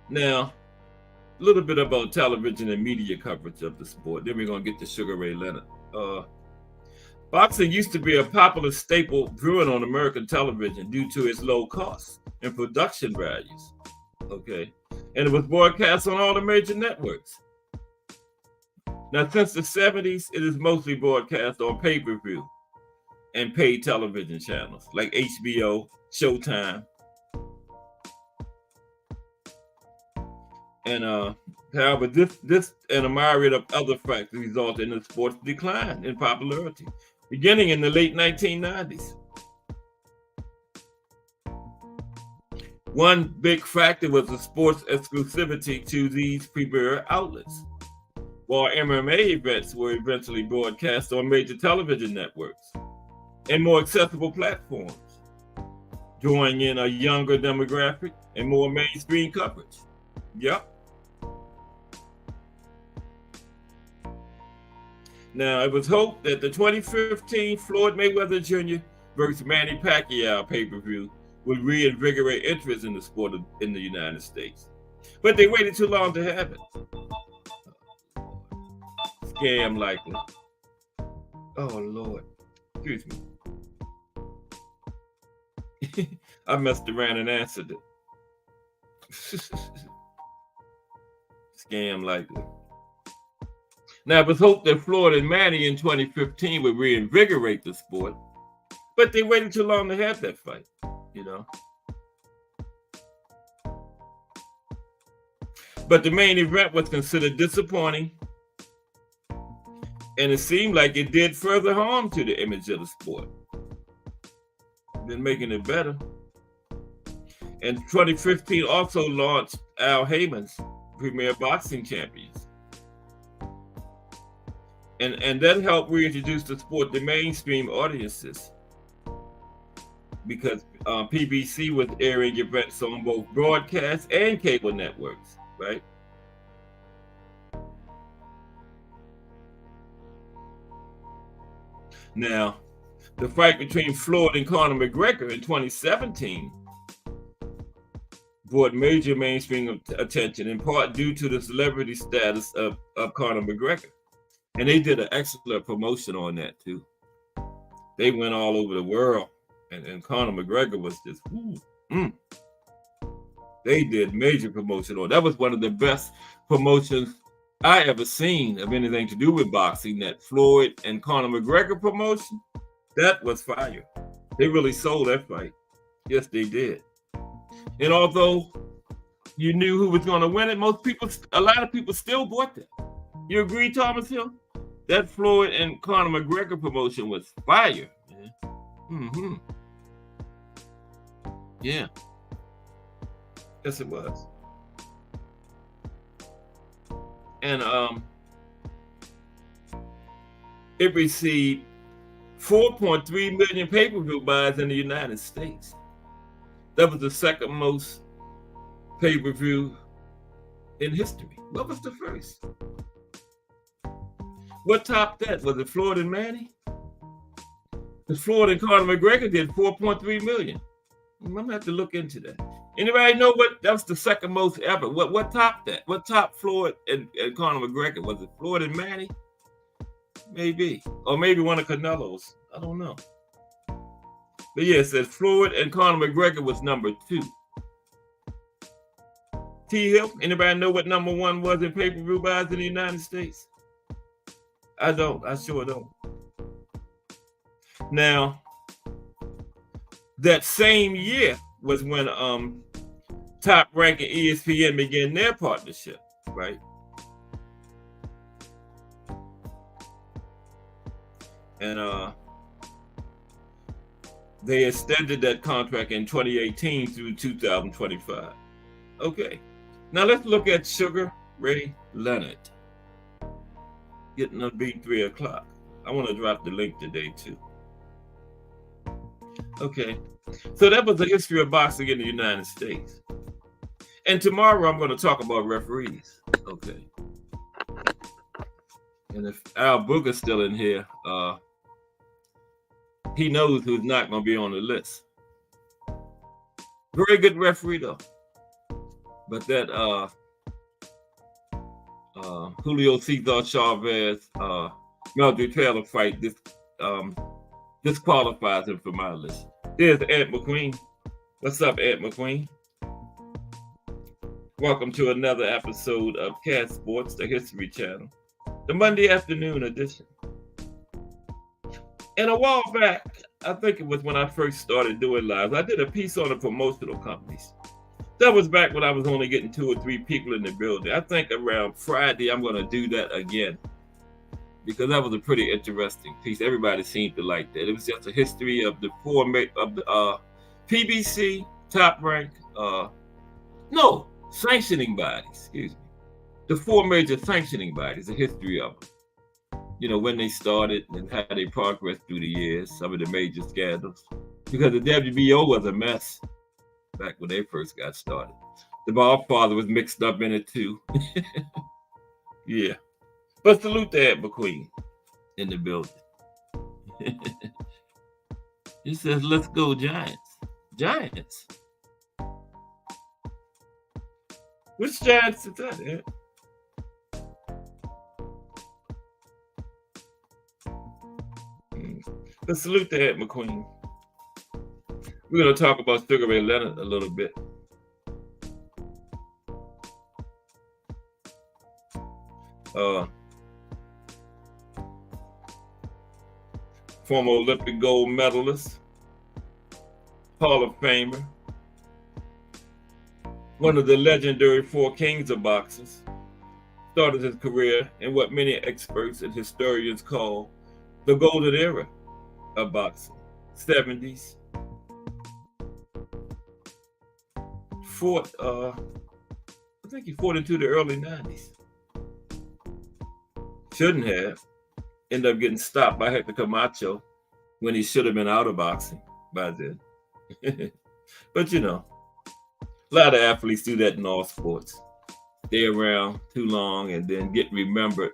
Speaker 1: Now, a little bit about television and media coverage of the sport. Then we're going to get to Sugar Ray Leonard. Boxing used to be a popular staple viewing on American television due to its low costs and production values. Okay. And it was broadcast on all the major networks. Now, since the 70s, it is mostly broadcast on pay-per-view and paid television channels like HBO, Showtime. And however, this and a myriad of other factors resulted in the sport's decline in popularity, beginning in the late 1990s. One big factor was the sport's exclusivity to these premier outlets, while MMA events were eventually broadcast on major television networks and more accessible platforms, drawing in a younger demographic and more mainstream coverage. Yep. Now, it was hoped that the 2015 Floyd Mayweather Jr. versus Manny Pacquiao pay-per-view would reinvigorate interest in the sport in the United States. But they waited too long to have it. Scam likely. Oh, Lord. Excuse me. I messed around and answered it. Scam likely. Now, it was hoped that Floyd and Manny in 2015 would reinvigorate the sport, but they waited too long to have that fight, you know. But the main event was considered disappointing, and it seemed like it did further harm to the image of the sport than making it better. And 2015 also launched Al Heyman's Premier Boxing Champions. And that helped reintroduce the sport to mainstream audiences, because PBC was airing events on both broadcast and cable networks, right? Now, the fight between Floyd and Conor McGregor in 2017 brought major mainstream attention, in part due to the celebrity status of Conor McGregor. And they did an excellent promotion on that too. They went all over the world, and Conor McGregor was just, they did major promotion on. That was one of the best promotions I ever seen of anything to do with boxing. That Floyd and Conor McGregor promotion, that was fire. They really sold that fight. Yes, they did. And although you knew who was going to win it, a lot of people still bought that. You agree, Thomas Hill? That Floyd and Conor McGregor promotion was fire. Yeah. Yes, it was. And it received 4.3 million pay-per-view buys in the United States. That was the second most pay-per-view in history. What was the first? What topped that? Was it Floyd and Manny? Because Floyd and Conor McGregor did 4.3 million. I'm gonna have to look into that. Anybody know what? That was the second most ever. What topped that? What topped Floyd and Conor McGregor? Was it Floyd and Manny? Maybe. Or maybe one of Canelo's. I don't know. But yeah, it says Floyd and Conor McGregor was number 2. T. Hill, anybody know what number 1 was in pay-per-view buys in the United States? I don't. I sure don't. Now, that same year was when Top Rank and ESPN began their partnership, right? And they extended that contract in 2018 through 2025. Okay. Now let's look at Sugar Ray Leonard. Getting to be 3 o'clock. I want to drop the link today too. Okay. So that was the history of boxing in the United States. And tomorrow I'm going to talk about referees. Okay. And if Al Booger's still in here, he knows who's not going to be on the list. Very good referee though. But that Julio Cesar Chavez, Meldrew Taylor fight disqualifies him from my list. There's Ed McQueen. What's up, Ed McQueen? Welcome to another episode of Cat Sports, the History Channel, the Monday afternoon edition. And a while back, I think it was when I first started doing lives, I did a piece on the promotional companies. That was back when I was only getting 2 or 3 people in the building. I think around Friday, I'm going to do that again, because that was a pretty interesting piece. Everybody seemed to like that. It was just a history of the PBC, Top Rank, sanctioning bodies, excuse me. The 4 major sanctioning bodies, the history of them. You know, when they started and how they progressed through the years, some of the major scandals. Because the WBO was a mess back when they first got started. The Godfather was mixed up in it too. Yeah. But salute to Ed McQueen in the building. He says, let's go Giants. Giants? Which Giants is that, Ed? But salute to Ed McQueen. We're going to talk about Sugar Ray Leonard a little bit. Uh, Former Olympic gold medalist, Hall of Famer, one of the legendary four kings of boxers. Started his career in what many experts and historians call the golden era of boxing, 70s. I think he fought into the early 90s. Shouldn't have. Ended up getting stopped by Hector Camacho when he should have been out of boxing by then. But you know, a lot of athletes do that in all sports. Stay around too long and then get remembered.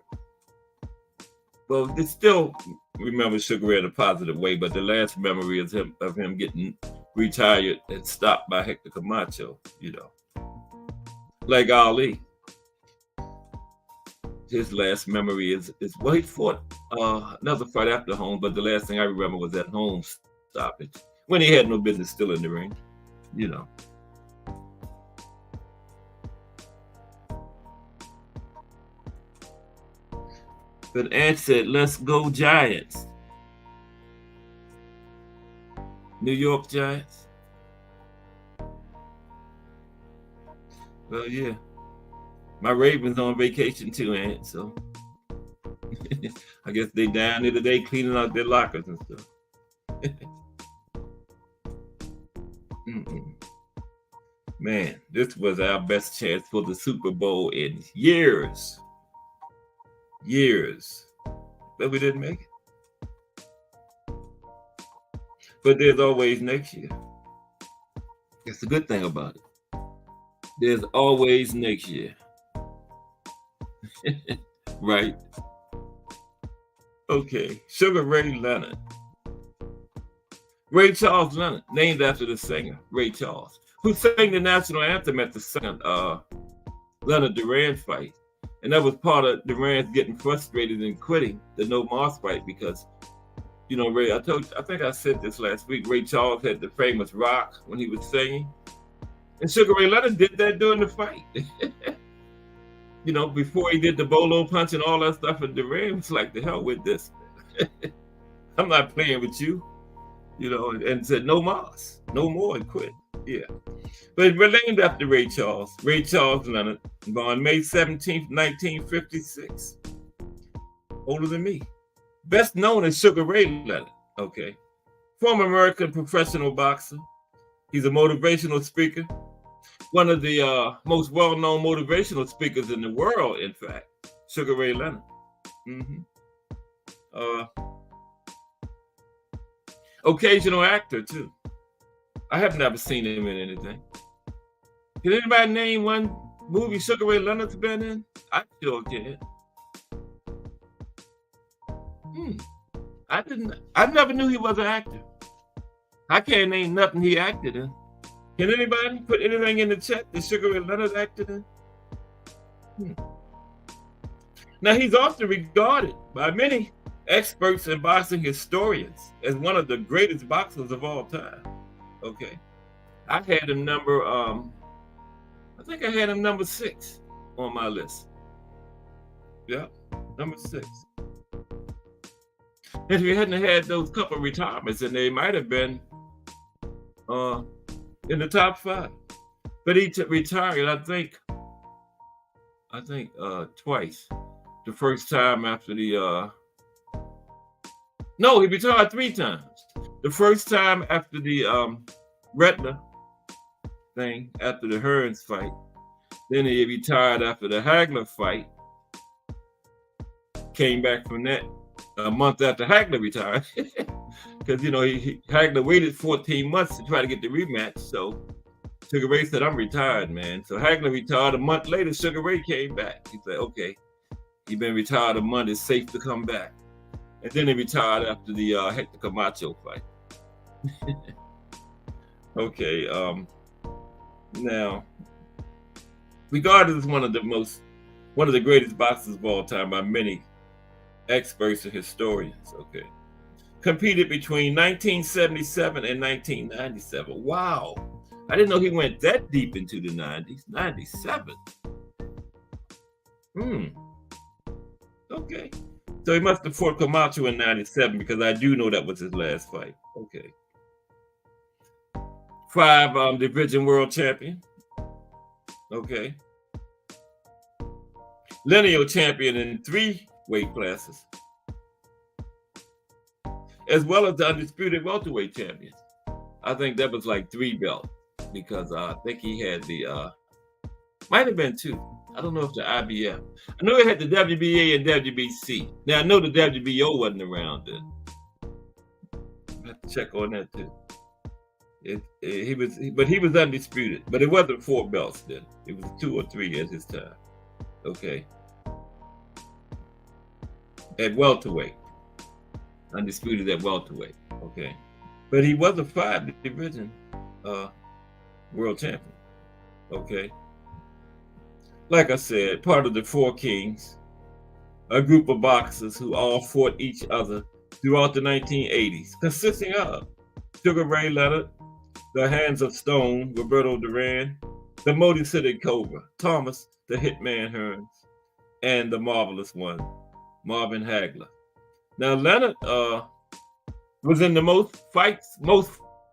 Speaker 1: Well, they still remember Sugar Ray in a positive way, but the last memory is of him getting retired and stopped by Hector Camacho, you know. Like Ali. His last memory is well, he fought another fight after home, but the last thing I remember was that home stoppage when he had no business still in the ring, you know. But Ant said, "Let's go Giants." New York Giants. Well, yeah. My Ravens on vacation too, Ant, so I guess they down there today cleaning out their lockers and stuff. Man, this was our best chance for the Super Bowl in years. But we didn't make it. But there's always next year. That's the good thing about it. There's always next year. Right? Okay, Sugar Ray Leonard. Ray Charles Leonard, named after the singer, Ray Charles, who sang the national anthem at the second Leonard Duran fight. And that was part of Duran getting frustrated and quitting the No Moss fight because, you know, Ray, I think I said this last week, Ray Charles had the famous rock when he was singing. And Sugar Ray Leonard did that during the fight. You know, before he did the bolo punch and all that stuff, and Duran was like, the hell with this. I'm not playing with you, you know, and said, no Moss, no more, and quit. Yeah. But we're named after Ray Charles Leonard, born May 17th, 1956. Older than me. Best known as Sugar Ray Leonard, okay. Former American professional boxer. He's a motivational speaker. One of the most well-known motivational speakers in the world, in fact, Sugar Ray Leonard. Occasional actor, too. I have never seen him in anything. Can anybody name one movie Sugar Ray Leonard's been in? I sure can. I never knew he was an actor. I can't name nothing he acted in. Can anybody put anything in the chat that Sugar Ray Leonard acted in? Now, he's often regarded by many experts and boxing historians as one of the greatest boxers of all time. Okay. I had him number, I think I had him number 6 on my list. Yeah, number 6. And if he hadn't had those couple retirements, then they might have been in the top 5. But he retired, I think twice. The first time after the no, he retired 3 times. The first time after the retina thing, after the Hearns fight. Then he retired after the Hagler fight. Came back from that a month after Hagler retired. Because, you know, Hagler waited 14 months to try to get the rematch. So Sugar Ray said, I'm retired, man. So Hagler retired. A month later, Sugar Ray came back. He said, okay, you've been retired a month. It's safe to come back. And then he retired after the Hector Camacho fight. Okay. Now, regarded as one of the greatest boxers of all time by many experts and historians. Okay. Competed between 1977 and 1997. Wow. I didn't know he went that deep into the 90s. 97. Okay. So he must have fought Camacho in 97 because I do know that was his last fight. Okay. 5 division world champion. Okay. Lineal champion in 3 weight classes, as well as the undisputed welterweight champion. I think that was like 3 belts because I think he had the might have been 2. I don't know if the IBF. I know he had the WBA and WBC. Now I know the WBO wasn't around then. I have to check on that too. He was undisputed, but it wasn't 4 belts then. It was 2 or 3 at his time. Okay. At welterweight, undisputed at welterweight. Okay, but he was a 5 division world champion. Okay, like I said, part of the 4 Kings, a group of boxers who all fought each other throughout the 1980s, consisting of Sugar Ray Leonard, the Hands of Stone, Roberto Duran, the Motor City Cobra, Thomas the Hitman Hearns, and the Marvelous One, Marvin Hagler. Now Leonard was in the most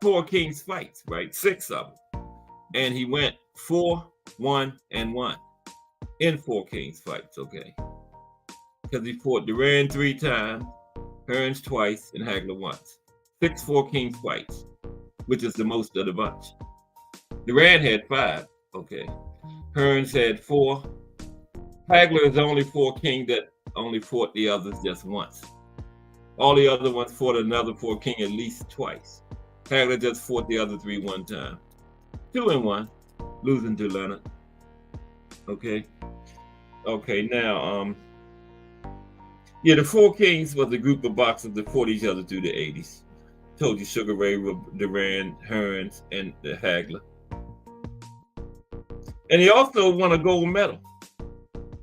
Speaker 1: 4 Kings fights, right? 6 of them, and he went 4-1-1 in 4 Kings fights. Okay, because he fought Duran 3 times, Hearns twice, and Hagler once. 6 4 Kings fights, which is the most of the bunch. Duran had 5. Okay, Hearns had 4. Hagler is the only 4 King that only fought the others just once. All the other ones fought another 4 King at least twice. Hagler just fought the other 3 one time. 2-1, losing to Leonard. Okay. Okay, now, yeah, the 4 Kings was a group of boxers that fought each other through the 80s. Told you Sugar Ray, Duran, Hearns, and the Hagler. And he also won a gold medal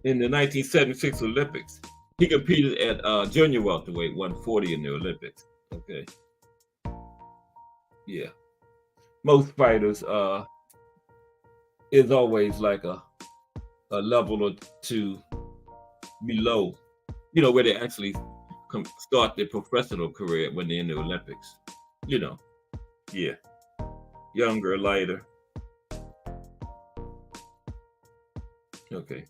Speaker 1: in the 1976 Olympics. He competed at junior welterweight, 140 in the Olympics. Okay. Yeah. Most fighters is always like a level or 2 below, you know, where they actually start their professional career when they're in the Olympics. You know, yeah. Younger, lighter. Okay.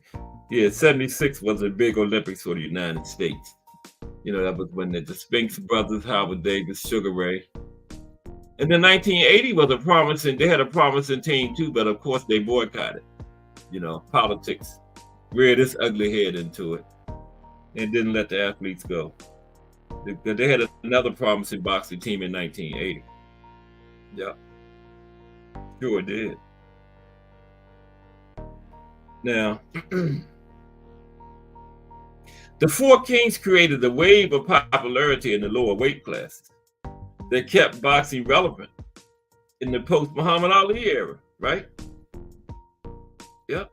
Speaker 1: Yeah, 76 was a big Olympics for the United States. You know, that was when the Spinks brothers, Howard Davis, Sugar Ray. And then 1980 was they had a promising team too, but of course they boycotted. You know, politics reared its ugly head into it and didn't let the athletes go. They had another promising boxing team in 1980. Yeah, sure did. Now, the 4 Kings created a wave of popularity in the lower weight classes that kept boxing relevant in the post-Muhammad Ali era, right? Yep.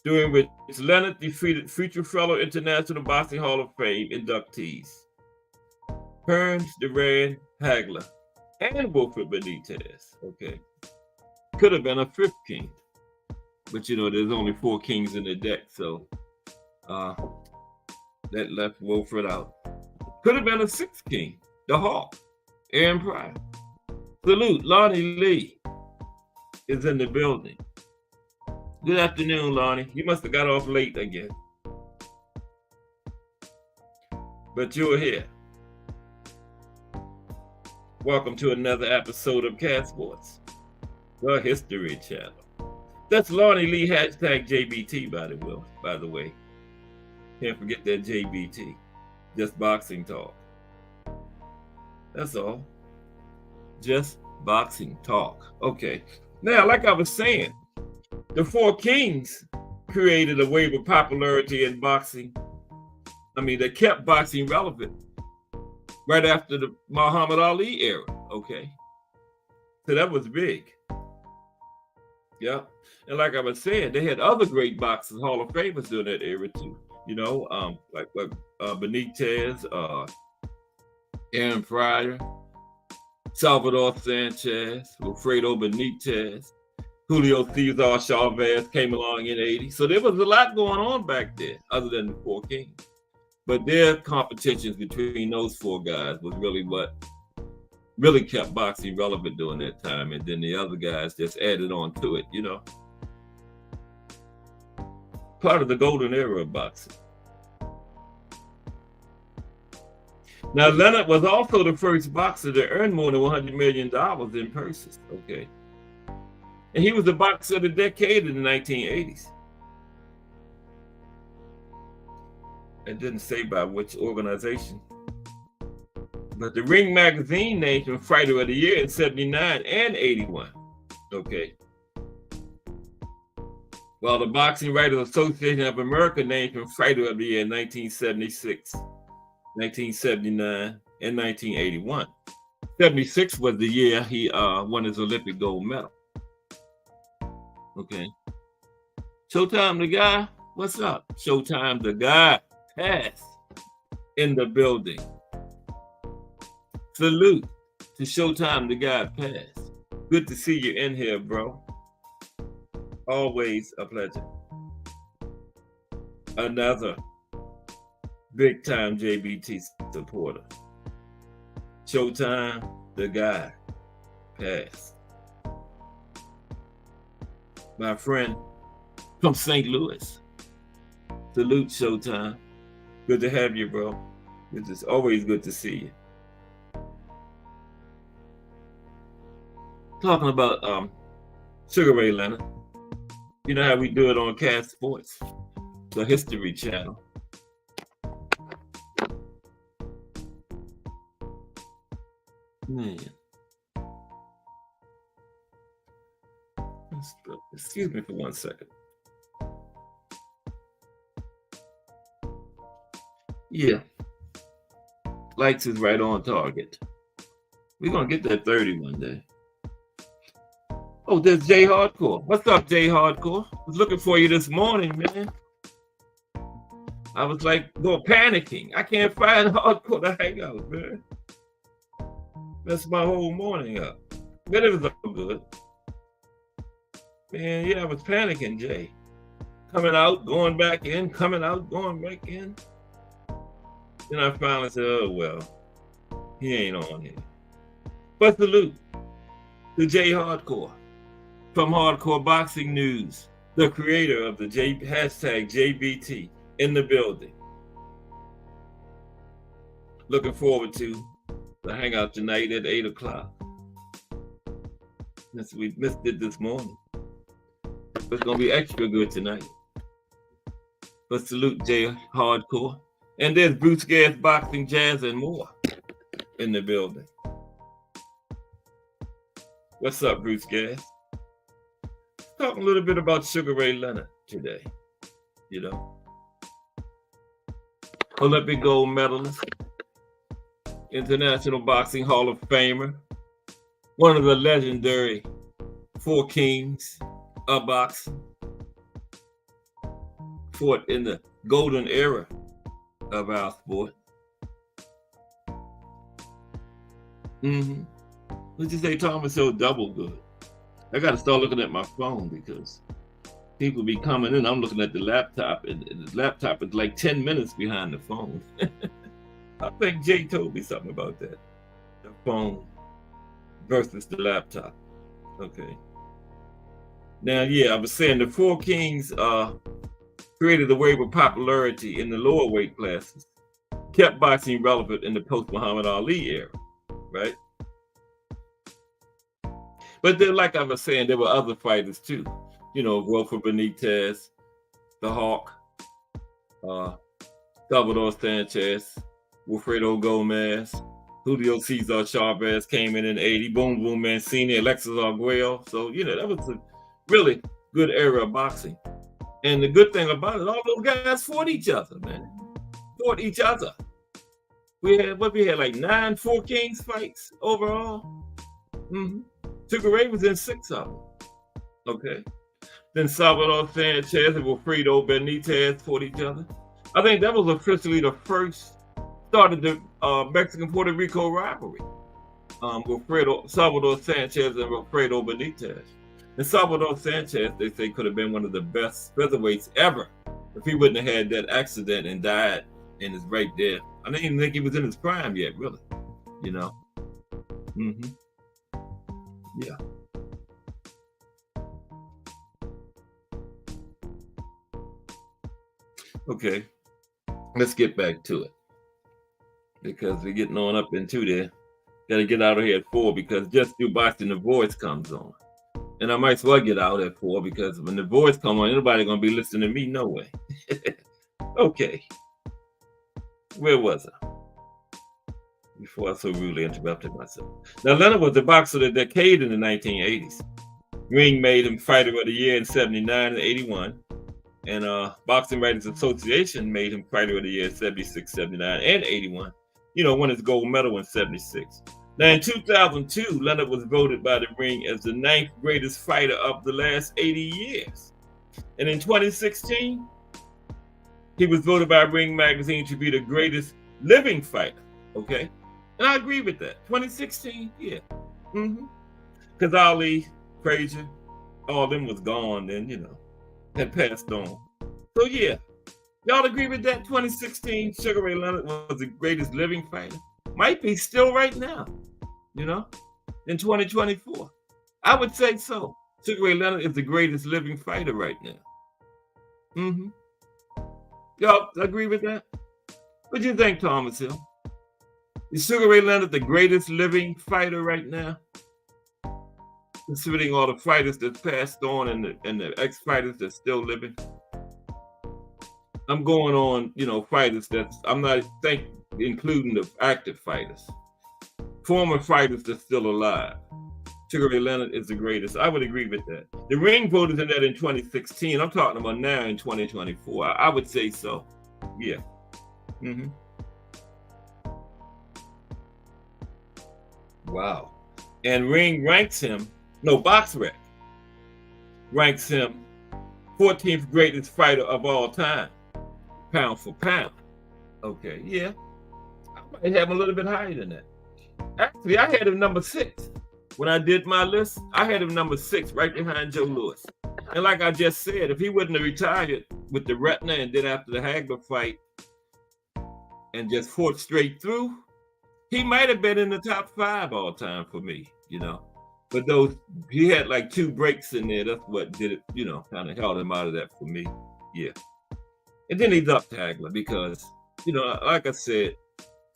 Speaker 1: During which Leonard defeated future fellow International Boxing Hall of Fame inductees Hearns, Duran, Hagler, and Wilfred Benitez. Okay. Could have been a 5th king. But you know, there's only 4 kings in the deck, so that left Wilfred out. Could have been a 6th king, the Hawk, Aaron Pryor. Salute, Lonnie Lee is in the building. Good afternoon, Lonnie. You must have got off late again. But you're here. Welcome to another episode of Cat Sports, the History Channel. That's Lonnie Lee, hashtag JBT, by the way. Can't forget that JBT. Just boxing talk. That's all. Just boxing talk. Okay. Now, like I was saying, the 4 Kings created a wave of popularity in boxing. I mean, they kept boxing relevant right after the Muhammad Ali era. Okay. So that was big. Yeah. And like I was saying, they had other great boxers, Hall of Famers during that era too. You know, like Benitez, Aaron Pryor, Salvador Sanchez, Wilfredo Benitez, Julio Cesar Chavez came along in 80. So there was a lot going on back there other than the four kings. But their competitions between those four guys was really what really kept boxing relevant during that time. And then the other guys just added on to it, you know. Part of the golden era of boxing. Now, Leonard was also the first boxer to earn more than $100 million in purses, okay? And he was the boxer of the decade in the 1980s. It didn't say by which organization. But the Ring magazine named him Fighter of the Year in 79 and 81, okay? While the Boxing Writers Association of America named him Fighter of the Year in 1976, 1979, and 1981. 76 was the year he won his Olympic gold medal. Okay. Showtime the guy, what's up? Showtime the guy, pass in the building. Salute to Showtime the guy, pass. Good to see you in here, bro. Always a pleasure. Another big time JBT supporter. Showtime, the guy, pass. My friend from St. Louis. Salute, Showtime. Good to have you, bro. It's always good to see you. Talking about Sugar Ray Leonard. You know how we do it on Cat Sports, the History Channel. Man. Excuse me for 1 second. Yeah. Lights is right on target. We're going to get that 30 one day. Oh, there's Jay Hardcore. What's up, Jay Hardcore? I was looking for you this morning, man. I was like, panicking. I can't find Hardcore to hang out, man. That's my whole morning up. But it was all good. Man, yeah, I was panicking, Jay. Coming out, going back in, coming out, going back in. Then I finally said, oh, well, he ain't on here. But salute to Jay Hardcore from Hardcore Boxing News, the creator of the hashtag JBT in the building. Looking forward to the hangout tonight at 8 o'clock. We missed it this morning. It's going to be extra good tonight. But salute Jay Hardcore. And there's Bruce Gas Boxing, Jazz, and more in the building. What's up, Bruce Gas? Talking a little bit about Sugar Ray Leonard today. You know, Olympic gold medalist, International Boxing Hall of Famer, one of the legendary four kings of boxing, fought in the golden era of our sport. What'd you say, Thomas? So double good. I got to start looking at my phone because people be coming in. I'm looking at the laptop, and the laptop is like 10 minutes behind the phone. I think Jay told me something about that. The phone versus the laptop. Okay. Now, yeah, I was saying the four kings created a wave of popularity in the lower weight classes, kept boxing relevant in the post-Muhammad Ali era, right? But then, like I was saying, there were other fighters too. You know, Wilfred Benitez, the Hawk, Salvador Sanchez, Wilfredo Gomez, Julio Cesar Chavez came in 80, Boom Boom Mancini, Alexis Arguello. So, you know, that was a really good era of boxing. And the good thing about it, all those guys fought each other, man. Fought each other. We had like 9 Four Kings fights overall. Sugar Ray was in 6 of them. Okay. Then Salvador Sanchez and Wilfredo Benitez fought each other. I think that was officially the first started the Mexican-Puerto Rico rivalry. Salvador Sanchez and Wilfredo Benitez. And Salvador Sanchez, they say, could have been one of the best featherweights ever if he wouldn't have had that accident and died in his right there. I didn't even think he was in his prime yet, really. You know. Mm-hmm. Yeah. Okay. Let's get back to it because we're getting on up into there. Got to get out of here at 4 because Just Do Boxing, the voice comes on. And I might as well get out at 4 because when the voice come on, anybody going to be listening to me? No way. Okay. Where was I? Before I so rudely interrupted myself. Now, Leonard was the boxer of the decade in the 1980s. Ring made him Fighter of the Year in 79 and 81. And Boxing Writers Association made him Fighter of the Year in 76, 79, and 81. Won his gold medal in 76. Now, in 2002, Leonard was voted by the Ring as the 9th greatest fighter of the last 80 years. And in 2016, he was voted by Ring magazine to be the greatest living fighter. Okay? And I agree with that. 2016, yeah. Because Ali, Frazier, all of them was gone then, had passed on. So, yeah. Y'all agree with that? 2016, Sugar Ray Leonard was the greatest living fighter. Might be still right now, in 2024. I would say so. Sugar Ray Leonard is the greatest living fighter right now. Y'all agree with that? What do you think, Thomas Hill? Is Sugar Ray Leonard the greatest living fighter right now? Considering all the fighters that passed on and the ex-fighters that's still living? I'm going on, fighters I'm not including the active fighters. Former fighters that's still alive. Sugar Ray Leonard is the greatest. I would agree with that. The Ring voted in that in 2016. I'm talking about now in 2024. I would say so. Yeah. Wow. And Ring ranks him, BoxRec ranks him 14th greatest fighter of all time, pound for pound. Okay, yeah. I might have him a little bit higher than that. Actually, I had him number 6. When I did my list, I had him number 6, right behind Joe Louis. And like I just said, if he wouldn't have retired with the retina and then after the Hagler fight and just fought straight through, he might have been in the top 5 all time for me, But he had like 2 breaks in there. That's what did it, kind of held him out of that for me. Yeah. And then he ducked Hagler because, like I said,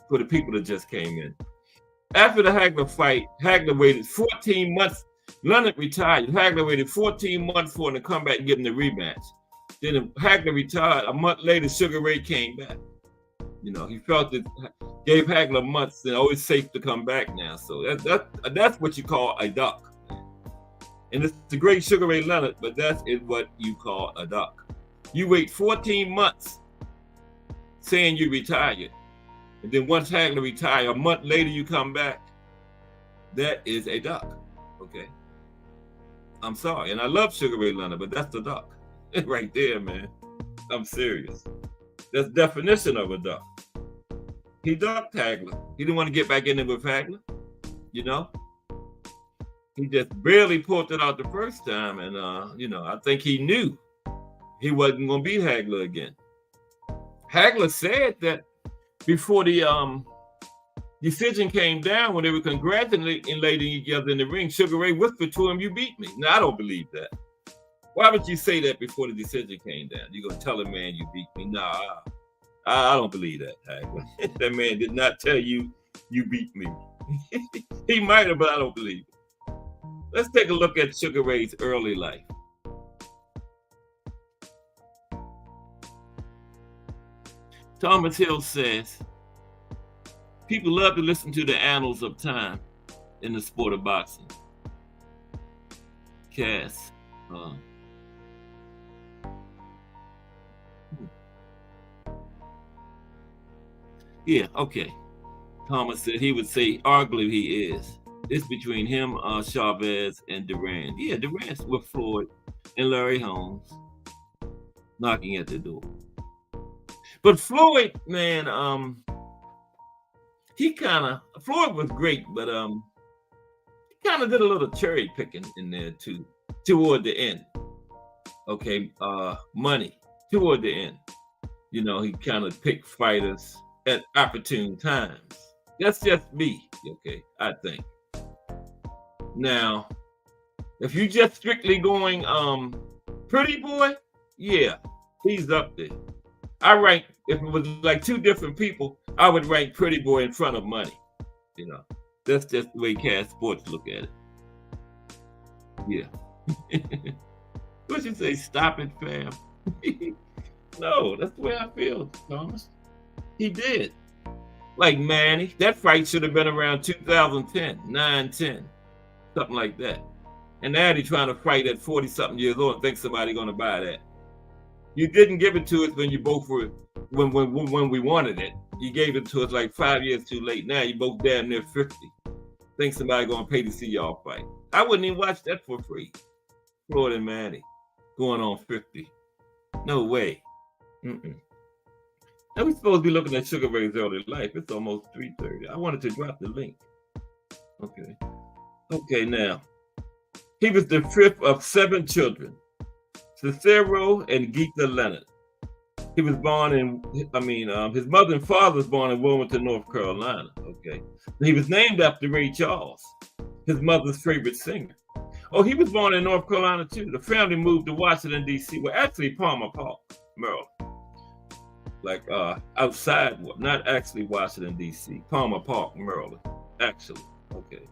Speaker 1: for the people that just came in. After the Hagler fight, Hagler waited 14 months. Leonard retired. Hagler waited 14 months for him to come back and give him the rematch. Then Hagler retired. A month later, Sugar Ray came back. He felt it gave Hagler months, and always safe to come back now. So that's what you call a duck. And it's the great Sugar Ray Leonard, but that is what you call a duck. You wait 14 months saying you retired. And then once Hagler retired, a month later you come back. That is a duck. Okay. I'm sorry. And I love Sugar Ray Leonard, but that's the duck. Right there, man. I'm serious. That's the definition of a duck. He ducked Hagler. He didn't want to get back in there with Hagler. He just barely pulled it out the first time. And, I think he knew he wasn't going to beat Hagler again. Hagler said that before the decision came down, when they were congratulating each other in the ring, Sugar Ray whispered to him, "You beat me." Now, I don't believe that. Why would you say that before the decision came down? You're going to tell a man you beat me? Nah, I don't believe that, Hagler. That man did not tell you beat me. He might have, but I don't believe it. Let's take a look at Sugar Ray's early life. Thomas Hill says, people love to listen to the annals of time in the sport of boxing. Cass. Yeah, okay. Thomas said he would say arguably he is. It's between him, Chavez, and Duran. Yeah, Duran's with Floyd and Larry Holmes knocking at the door. But Floyd, man, Floyd was great, but he kind of did a little cherry picking in there too. toward the end. Okay, money toward the end. You know, he kind of picked fighters at opportune times. That's just me, okay, I think. Now, if you just strictly going Pretty Boy, yeah, he's up there. I rank, if it was like two different people, I would rank Pretty Boy in front of Money. You know, that's just the way Cash Sports look at it. Yeah. What you say? Stop it, fam. No, that's the way I feel, Thomas. He did. Like Manny, that fight should have been around 2010, 9, 10, something like that. And now he's trying to fight at 40-something years old and think somebody's going to buy that. You didn't give it to us when you both were, when we wanted it. You gave it to us like 5 years too late. Now you both damn near 50. Think somebody's going to pay to see y'all fight. I wouldn't even watch that for free. Floyd and Manny going on 50. No way. Mm-mm. Now we're supposed to be looking at Sugar Ray's early life. It's almost 3:30. I wanted to drop the link. Okay. Okay, now. He was the fifth of 7 children. Cicero and Geetha Leonard. He was born in, his mother and father was born in Wilmington, North Carolina. Okay. He was named after Ray Charles, his mother's favorite singer. Oh, he was born in North Carolina too. The family moved to Washington, D.C. Well, actually Palmer Park, Maryland. Like outside, not actually Washington, D.C. Palmer Park, Maryland, actually. Okay.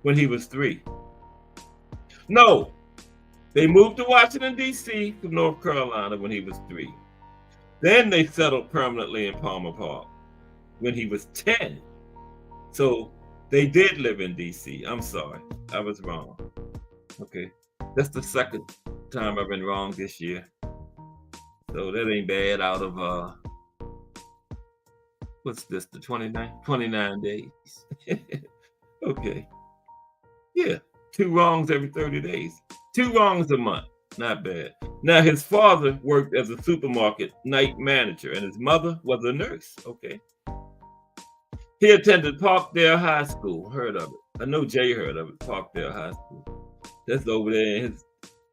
Speaker 1: When he was 3. No, they moved to Washington, D.C. from North Carolina when he was 3. Then they settled permanently in Palmer Park when he was 10. So they did live in D.C. I'm sorry, I was wrong. Okay, that's the second time I've been wrong this year. So that ain't bad out of, what's this, the 29 days. Okay, yeah, 2 wrongs every 30 days. 2 wrongs a month, not bad. Now his father worked as a supermarket night manager and his mother was a nurse, okay. He attended Parkdale High School, heard of it. I know Jay heard of it, Parkdale High School. That's over there in his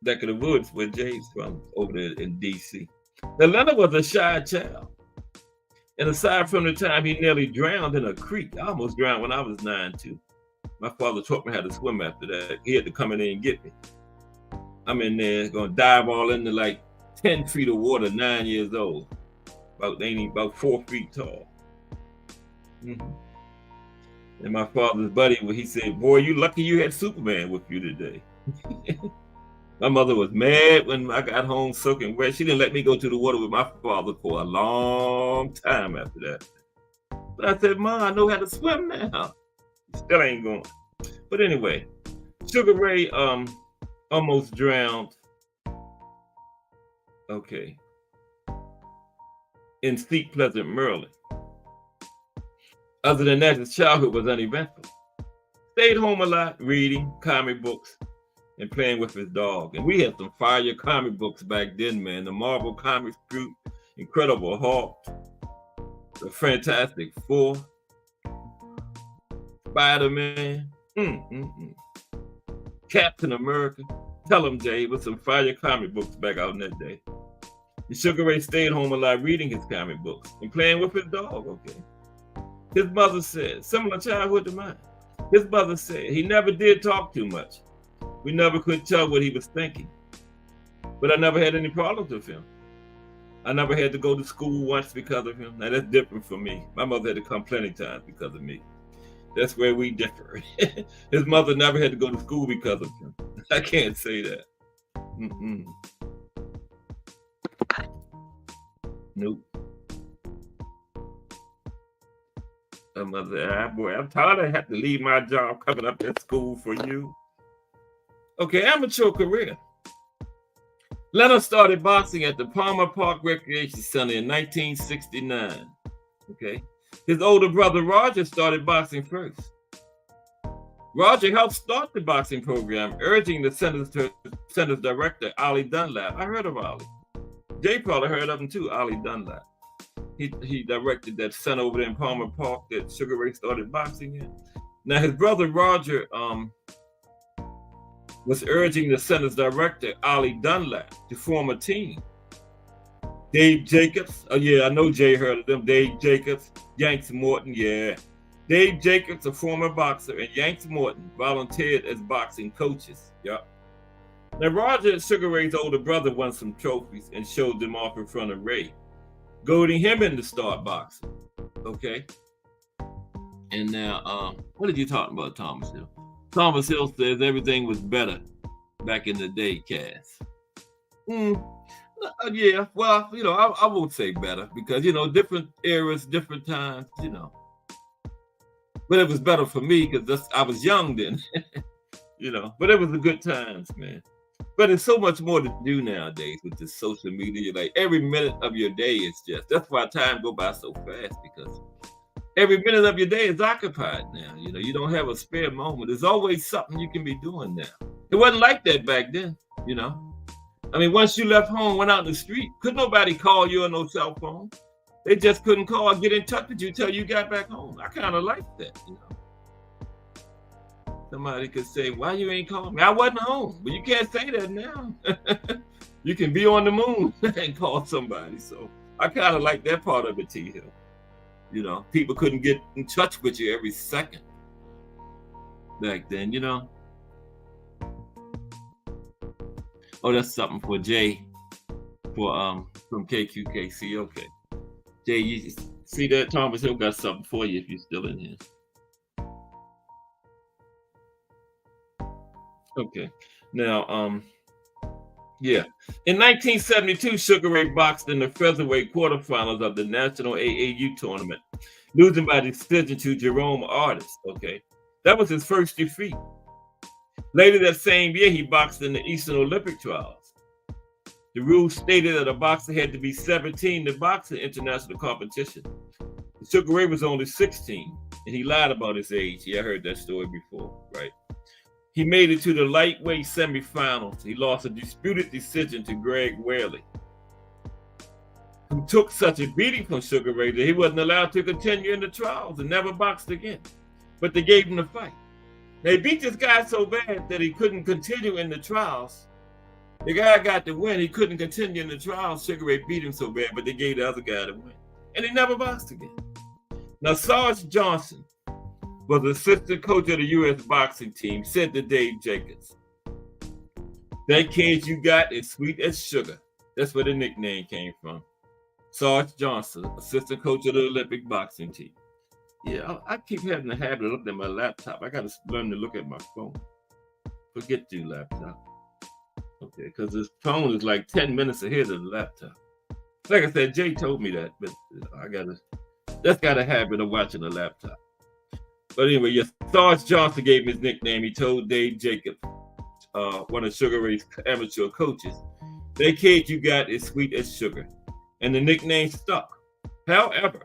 Speaker 1: neck of the woods where Jay's from, over there in D.C. Now, Leonard was a shy child. And aside from the time he nearly drowned in a creek, I almost drowned when I was 9 too. My father taught me how to swim after that. He had to come in there and get me. I'm in there, gonna dive all into like 10 feet of water, 9 years old. About 4 feet tall. Mm-hmm. And my father's buddy, he said, boy, you lucky you had Superman with you today. My mother was mad when I got home soaking wet. She didn't let me go to the water with my father for a long time after that. But I said, Mom, I know how to swim now. Still ain't going. But anyway, Sugar Ray almost drowned. Okay. In Seat Pleasant, Maryland. Other than that, his childhood was uneventful. Stayed home a lot, reading comic books and playing with his dog. And we had some fire comic books back then, man. The Marvel Comics group, Incredible Hulk, the Fantastic Four, Spider-Man, Captain America. Tell him, Jay, with some fire comic books back out in that day. And Sugar Ray stayed home a lot reading his comic books and playing with his dog, okay. His mother said, similar childhood to mine. His mother said he never did talk too much. We never could tell what he was thinking. But I never had any problems with him. I never had to go to school once because of him. Now that's different from me. My mother had to come plenty of times because of me. That's where we differ. His mother never had to go to school because of him. I can't say that. Nope. My mother, boy, I'm tired. I have to leave my job coming up at school for you. Okay, amateur career. Leonard started boxing at the Palmer Park Recreation Center in 1969. Okay. His older brother Roger started boxing first. Roger helped start the boxing program, urging the center's director, Ollie Dunlap. I heard of Ollie. Jay probably heard of him too, Ollie Dunlap. He directed that center over there in Palmer Park that Sugar Ray started boxing in. Now his brother Roger was urging the Center's director, Ollie Dunlap, to form a team. Dave Jacobs, oh yeah, I know Jay heard of them. Dave Jacobs, Yanks Morton, yeah. Dave Jacobs, a former boxer, and Yanks Morton volunteered as boxing coaches. Yep. Now, Roger, Sugar Ray's older brother, won some trophies and showed them off in front of Ray, goading him into start boxing. Okay. And now, what did you talk about, Thomas Hill? Thomas Hill says everything was better back in the day, Cass. Yeah, well, I won't say better because, different eras, different times, But it was better for me because I was young then, But it was the good times, man. But there's so much more to do nowadays with this social media. Like every minute of your day is that's why time go by so fast, because every minute of your day is occupied now. You don't have a spare moment. There's always something you can be doing now. It wasn't like that back then, I mean, once you left home, went out in the street, couldn't nobody call you on no cell phone. They just couldn't call or get in touch with you till you got back home. I kind of like that, Somebody could say, why you ain't calling me? I wasn't home. But you can't say that now. You can be on the moon and call somebody. So I kind of like that part of it, T. Hill. People couldn't get in touch with you every second back then, Oh, that's something for Jay from KQKC. Okay. Jay, you see that? Thomas Hill got something for you if you're still in here. Okay. Now, yeah. In 1972, Sugar Ray boxed in the featherweight quarterfinals of the National AAU tournament, losing by decision to Jerome Artist. Okay. That was his first defeat. Later that same year, he boxed in the Eastern Olympic trials. The rules stated that a boxer had to be 17 to box in international competition. Sugar Ray was only 16, and he lied about his age. Yeah, I heard that story before, right? He made it to the lightweight semifinals. He lost a disputed decision to Greg Whaley, who took such a beating from Sugar Ray that he wasn't allowed to continue in the trials and never boxed again. But they gave him the fight. They beat this guy so bad that he couldn't continue in the trials. The guy got the win. He couldn't continue in the trials. Sugar Ray beat him so bad, but they gave the other guy the win. And he never boxed again. Now, Sarge Johnson was assistant coach of the U.S. boxing team, said to Dave Jacobs, "That kid you got is sweet as sugar." That's where the nickname came from. Sarge Johnson, assistant coach of the Olympic boxing team. Yeah, I keep having the habit of looking at my laptop. I got to learn to look at my phone. Forget you, laptop. Okay, because this phone is like 10 minutes ahead of the laptop. Like I said, Jay told me that, but that's got a habit of watching the laptop. But anyway, yes, Sarge Johnson gave him his nickname. He told Dave Jacobs, one of Sugar Ray's amateur coaches, "That kid you got is sweet as sugar." And the nickname stuck. However,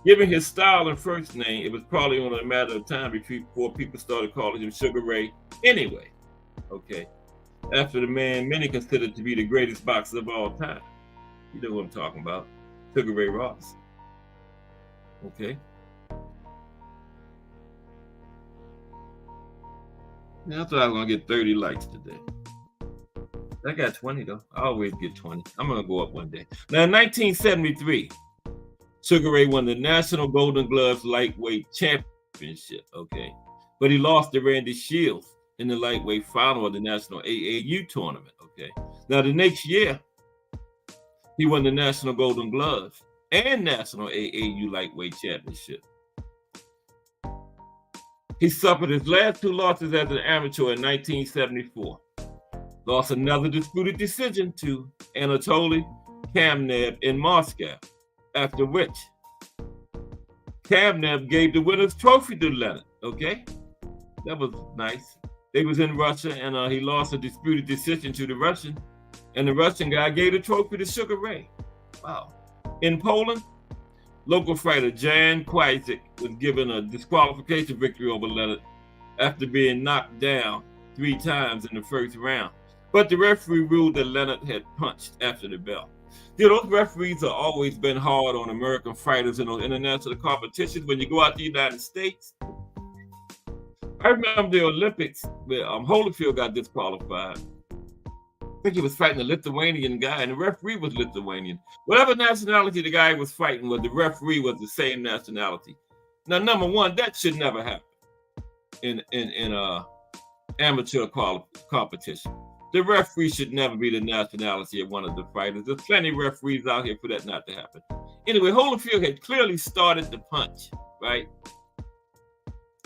Speaker 1: given his style and first name, it was probably only a matter of time before people started calling him Sugar Ray anyway. Okay. After the man many considered to be the greatest boxer of all time. You know what I'm talking about. Sugar Ray Ross. Okay. Now I thought I was going to get 30 likes today. I got 20 though. I always get 20. I'm going to go up one day. Now in 1973, Sugar Ray won the National Golden Gloves Lightweight Championship, okay? But he lost to Randy Shields in the lightweight final of the National AAU tournament, okay? Now the next year, he won the National Golden Gloves and National AAU Lightweight Championship. He suffered his last two losses as an amateur in 1974. Lost another disputed decision to Anatoly Kamnev in Moscow, after which Kamnev gave the winner's trophy to Leonard, okay? That was nice. They was in Russia, and he lost a disputed decision to the Russian, and the Russian guy gave the trophy to Sugar Ray. Wow. In Poland, local fighter Jan Kwasik was given a disqualification victory over Leonard after being knocked down 3 times in the first round. But the referee ruled that Leonard had punched after the bell. You know, those referees have always been hard on American fighters in those international competitions. When you go out to the United States, I remember the Olympics where Holyfield got disqualified. I think he was fighting a Lithuanian guy, and the referee was Lithuanian. Whatever nationality the guy was fighting was, the referee was the same nationality. Now, number one, that should never happen in amateur competition. The referee should never be the nationality of one of the fighters. There's plenty of referees out here for that not to happen. Anyway, Holyfield had clearly started the punch, right?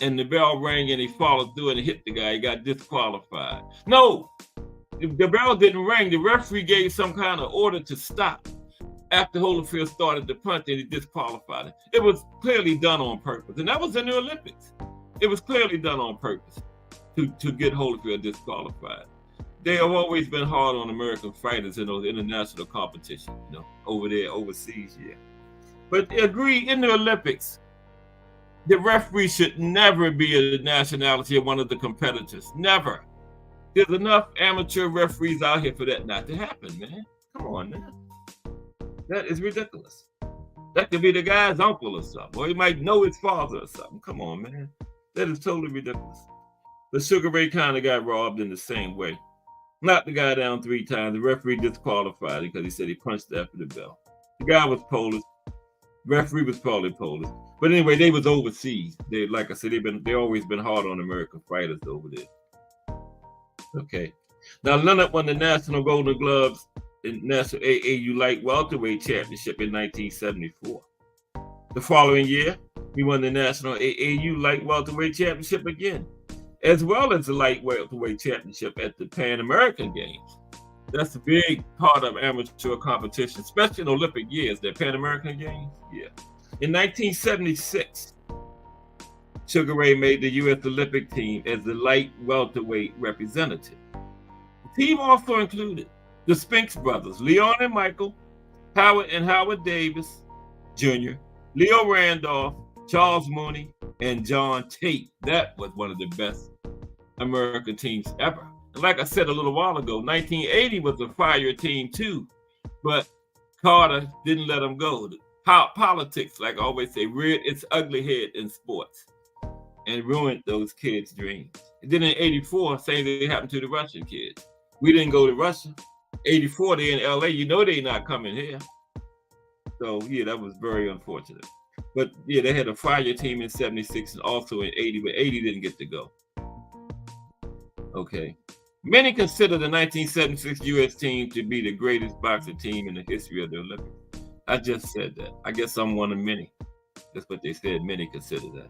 Speaker 1: And the bell rang and he followed through and hit the guy. He got disqualified. No, the bell didn't ring. The referee gave some kind of order to stop after Holyfield started the punch and he disqualified him. It was clearly done on purpose. And that was in the Olympics. It was clearly done on purpose to get Holyfield disqualified. They have always been hard on American fighters in those international competitions, you know, over there, overseas, yeah. But agree, in the Olympics, the referee should never be a nationality of one of the competitors. Never. There's enough amateur referees out here for that not to happen, man. Come on, man. That is ridiculous. That could be the guy's uncle or something, or he might know his father or something. Come on, man. That is totally ridiculous. But Sugar Ray kind of got robbed in the same way. Knocked the guy down 3 times. The referee disqualified him because he said he punched after the bell. The guy was Polish. Referee was probably Polish. But anyway, they was overseas. They, like I said, they always been hard on American fighters over there. Okay. Now Leonard won the National Golden Gloves in National AAU Light Welterweight Championship in 1974. The following year, he won the National AAU Light Welterweight Championship again, as well as the Light Welterweight Championship at the Pan American Games. That's a big part of amateur competition, especially in Olympic years, the Pan American Games. Yeah. In 1976, Sugar Ray made the U.S. Olympic team as the light welterweight representative. The team also included the Spinks brothers, Leon and Michael, Howard and Howard Davis Jr., Leo Randolph, Charles Mooney, and John Tate. That was one of the best American teams ever. And like I said a little while ago, 1980 was a fire team too, but Carter didn't let them go. Politics, like I always say, reared its ugly head in sports and ruined those kids' dreams. And then in 84, same thing happened to the Russian kids. We didn't go to Russia. 84, they in LA, you know they not coming here. So yeah, that was very unfortunate. But yeah, they had a fire team in 76 and also in 80, but 80 didn't get to go. Okay. Many consider the 1976 U.S. team to be the greatest boxing team in the history of the Olympics. I just said that. I guess I'm one of many. That's what they said. Many consider that.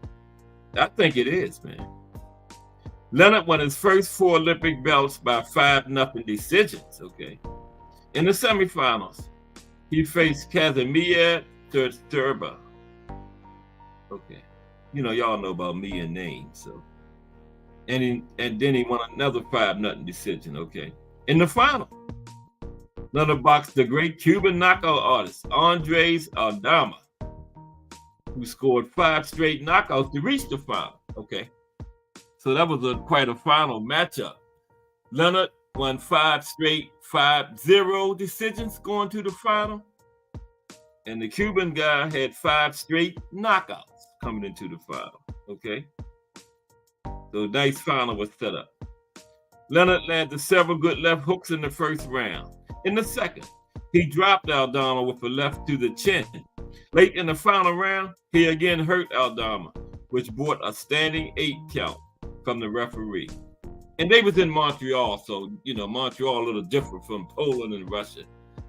Speaker 1: I think it is, man. Leonard won his first 4 Olympic belts by 5-0 decisions, okay? In the semifinals, he faced Kazimierz Turba. Okay. You know, y'all know about me and names, so. And then he won another 5-0 decision, okay? In the final, Leonard boxed the great Cuban knockout artist, Andres Aldama, who scored 5 straight knockouts to reach the final, okay? So that was quite a final matchup. Leonard won 5 straight 5-0 decisions going to the final. And the Cuban guy had 5 straight knockouts coming into the final, okay? So a nice final was set up. Leonard landed several good left hooks in the first round. In the second, he dropped Aldama with a left to the chin. Late in the final round, he again hurt Aldama, which brought a standing 8 count from the referee. And they was in Montreal, so, you know, Montreal a little different from Poland and Russia.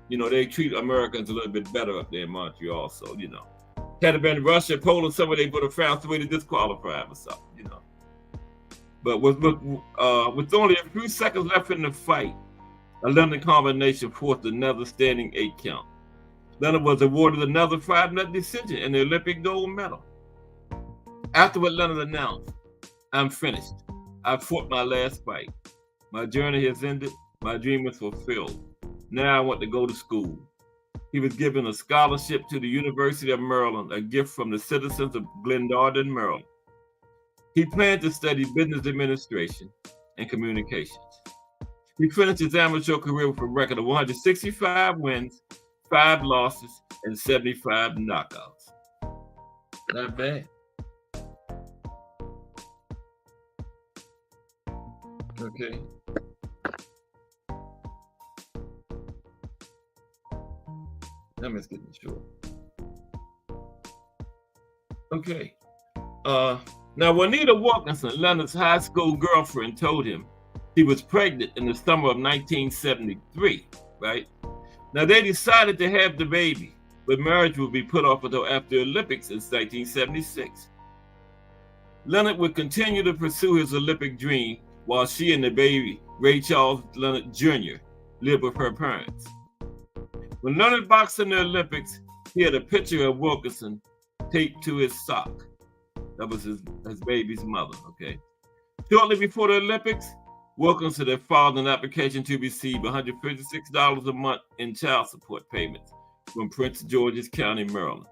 Speaker 1: You know, they treat Americans a little bit better up there in Montreal, so, you know. Had it been Russia, Poland, somebody would have found some way to disqualify him or something, you know. But with only a few seconds left in the fight, a Leonard combination forced another standing 8 count. Leonard was awarded another 5-0 decision and the Olympic gold medal. Afterward, Leonard announced, "I'm finished. I fought my last fight. My journey has ended. My dream is fulfilled. Now I want to go to school." He was given a scholarship to the University of Maryland, a gift from the citizens of Glenarden, Maryland. He planned to study business administration and communications. He finished his amateur career with a record of 165 wins, 5 losses, and 75 knockouts. Not bad. Okay. Let me get this short. Okay. Now Juanita Wilkinson, Leonard's high school girlfriend, told him he was pregnant in the summer of 1973, right? Now they decided to have the baby, but marriage would be put off until after the Olympics in 1976. Leonard would continue to pursue his Olympic dream while she and the baby, Ray Charles Leonard Jr., lived with her parents. When Leonard boxed in the Olympics, he had a picture of Wilkinson taped to his sock. That was his baby's mother, okay? Shortly before the Olympics, Wilkinson had filed an application to receive $156 a month in child support payments from Prince George's County, Maryland.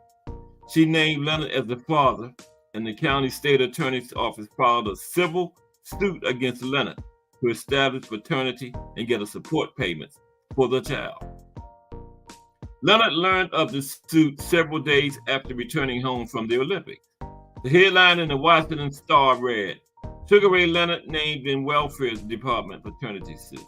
Speaker 1: She named Leonard as the father, and the county state attorney's office filed a civil suit against Leonard to establish paternity and get a support payments for the child. Leonard learned of the suit several days after returning home from the Olympics. The headline in the Washington Star read, Sugar Ray Leonard named in Welfare Department paternity suit.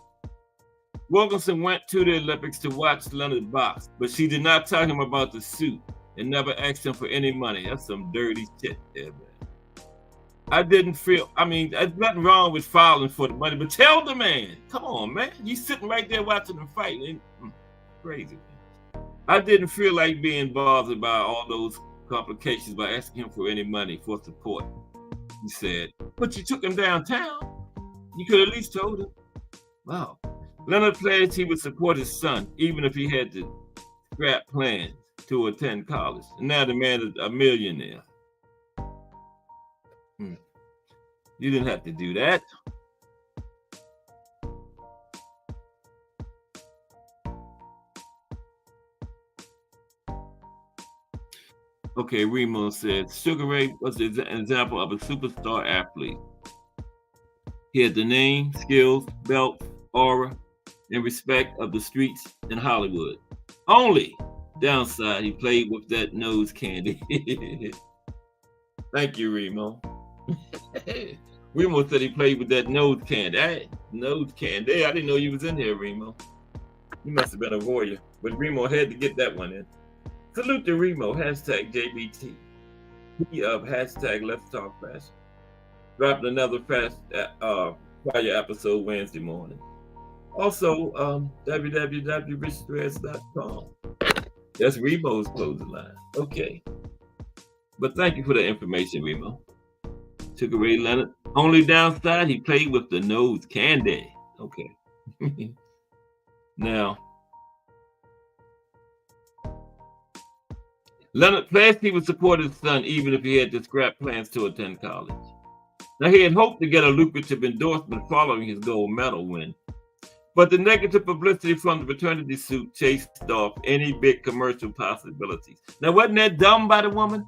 Speaker 1: Wilkinson went to the Olympics to watch Leonard box, but she did not tell him about the suit and never asked him for any money. That's some dirty shit there, man. There's nothing wrong with filing for the money, but tell the man. Come on, man. He's sitting right there watching him fight. Crazy, man. I didn't feel like being bothered by all those complications by asking him for any money for support, he said. But you took him downtown. You could at least told him. Wow. Leonard pledged he would support his son, even if he had to scrap plans to attend college. And now the man is a millionaire. You didn't have to do that. Okay, Remo said, Sugar Ray was an example of a superstar athlete. He had the name, skills, belt, aura, and respect of the streets in Hollywood. Only downside, he played with that nose candy. Thank you, Remo. Remo said he played with that nose candy. Nose candy. I didn't know you was in here, Remo. You must have been a warrior. But Remo had to get that one in. Salute to Remo, hashtag JBT. He of hashtag Let's Talk Fashion. Dropped another fire episode Wednesday morning. Also, www.richthreads.com. That's Remo's closing line. Okay. But thank you for the information, Remo. Sugar Ray Leonard. Only downside, he played with the nose candy. Okay. Now, Leonard pledged he would support his son even if he had to scrap plans to attend college. Now, he had hoped to get a lucrative endorsement following his gold medal win, but the negative publicity from the paternity suit chased off any big commercial possibilities. Now, wasn't that dumb by the woman?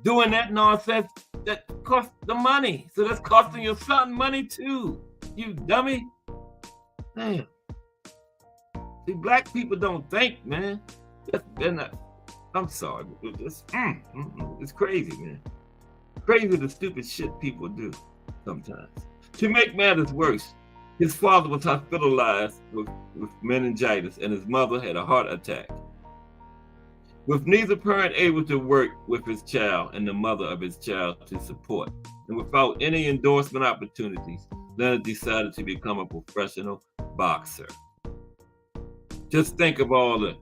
Speaker 1: Doing that nonsense, that cost the money. So that's costing your son money too, you dummy. Damn. See, black people don't think, man. I'm sorry. It's crazy, man. Crazy the stupid shit people do sometimes. To make matters worse, his father was hospitalized with meningitis and his mother had a heart attack. With neither parent able to work with his child and the mother of his child to support, and without any endorsement opportunities, Leonard decided to become a professional boxer. Just think of all the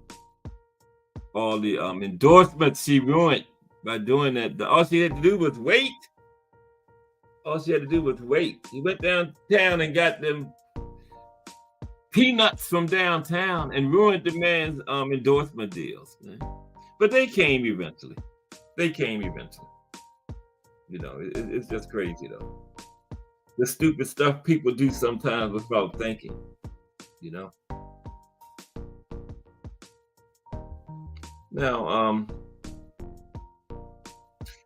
Speaker 1: endorsements she ruined by doing that. All she had to do was wait. He went downtown and got them peanuts from downtown and ruined the man's endorsement deals, man. But they came eventually. You know, it's just crazy though. The stupid stuff people do sometimes without thinking, you know. Now,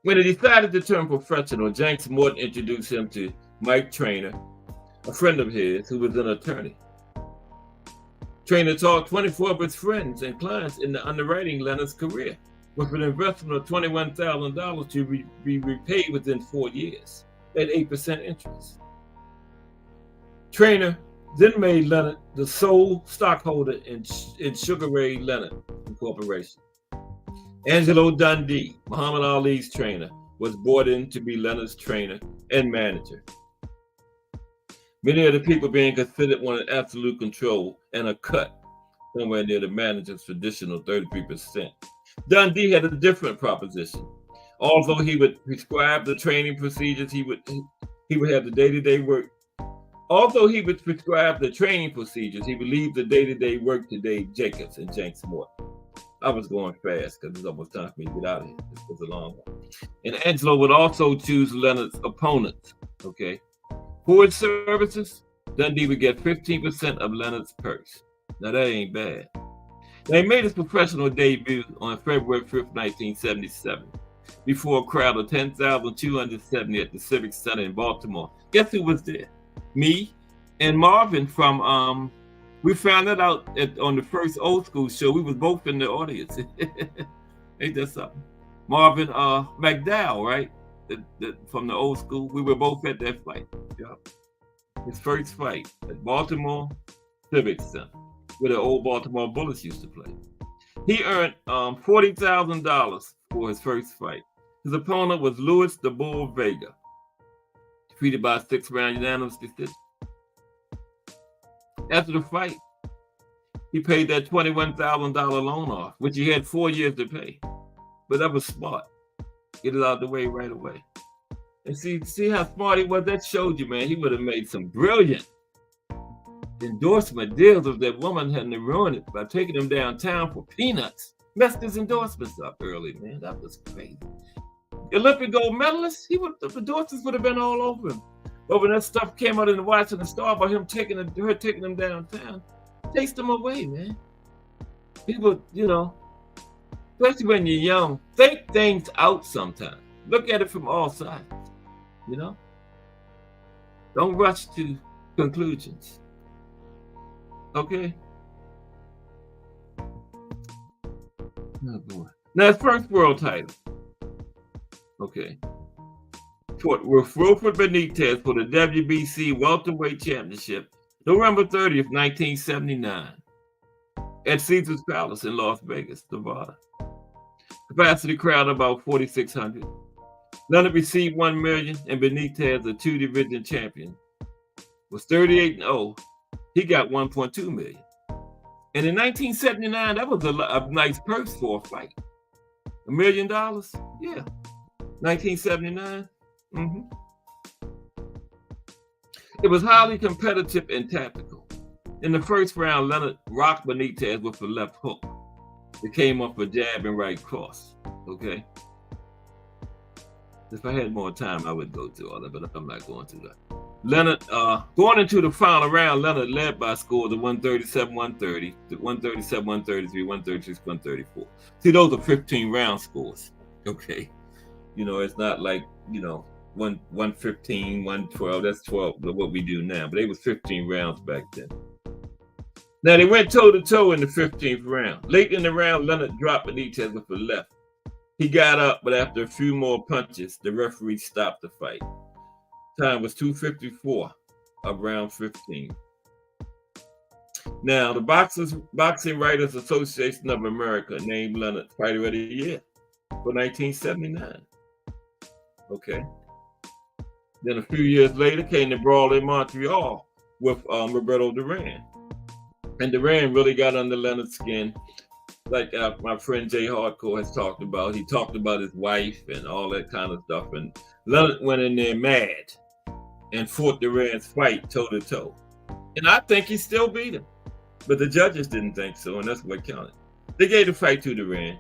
Speaker 1: when he decided to turn professional, Jenks Morton introduced him to Mike Trainer, a friend of his who was an attorney. Trainer taught 24 of his friends and clients in the underwriting Leonard's career, with an investment of $21,000 to be repaid within 4 years at 8% interest. Trainer then made Leonard the sole stockholder in Sugar Ray Leonard Incorporation. Angelo Dundee, Muhammad Ali's trainer, was brought in to be Leonard's trainer and manager. Many of the people being considered wanted absolute control and a cut somewhere near the manager's traditional 33%. Dundee had a different proposition. Although he would prescribe the training procedures, he would have the day-to-day work. Although he would prescribe the training procedures, he would leave the day-to-day work to Dave Jacobs and Jenks Morton. I was going fast because it's almost time for me to get out of here. This was a long one. And Angelo would also choose Leonard's opponents. Okay. For his services, Dundee would get 15% of Leonard's purse. Now that ain't bad. Now, he made his professional debut on February 5th, 1977, before a crowd of 10,270 at the Civic Center in Baltimore. Guess who was there? Me and Marvin from, we found that out on the first Old School show. We was both in the audience. Ain't that something? Marvin McDowell, right? From the Old School. We were both at that fight. Yeah. His first fight at Baltimore Civic Center, where the old Baltimore Bullets used to play. He earned $40,000 for his first fight. His opponent was Louis the Bull Vega, defeated by a 6-round unanimous decision. After the fight, he paid that $21,000 loan off, which he had 4 years to pay. But that was smart. Get it out the way right away. And see how smart he was? That showed you, man, he would have made some brilliant endorsement deals if that woman hadn't ruined it by taking him downtown for peanuts. Messed his endorsements up early, man. That was crazy. Olympic gold medalist, the endorsements would have been all over him. But when that stuff came out in the Washington Star about him taking him downtown, chased him away, man. People, especially when you're young, think things out sometimes. Look at it from all sides, Don't rush to conclusions. Okay? Oh, boy. Now, his first world title. Okay. With Wilfred Benitez for the WBC Welterweight Championship, November 30th, 1979, at Caesars Palace in Las Vegas, Nevada. Capacity crowd about 4,600. Leonard received $1 million, and Benitez, a 2-division champion, was 38-0. He got $1.2 million. And in 1979, that was a nice purse for a fight. $1 million? Yeah. 1979? It was highly competitive and tactical. In the first round, Leonard rocked Benitez with a left hook. It came off a jab and right cross. Okay? If I had more time, I would go through all that, but I'm not going to that. Leonard, going into the final round, Leonard led by scores of 137-130, 137-133, 136-134. See, those are 15-round scores. Okay? It's not like, 115, 112. That's 12, what we do now. But they was 15 rounds back then. Now, they went toe-to-toe in the 15th round. Late in the round, Leonard dropped Benitez with a left. He got up, but after a few more punches, the referee stopped the fight. Time was 2:54 of round 15. Now, the Boxing Writers Association of America named Leonard Fighter of the Year for 1979. Okay. Then a few years later came the brawl in Montreal with Roberto Duran. And Duran really got under Leonard's skin, like my friend Jay Hardcore has talked about. He talked about his wife and all that kind of stuff. And Leonard went in there mad and fought Duran's fight toe-to-toe. And I think he still beat him. But the judges didn't think so, and that's what counted. They gave the fight to Duran.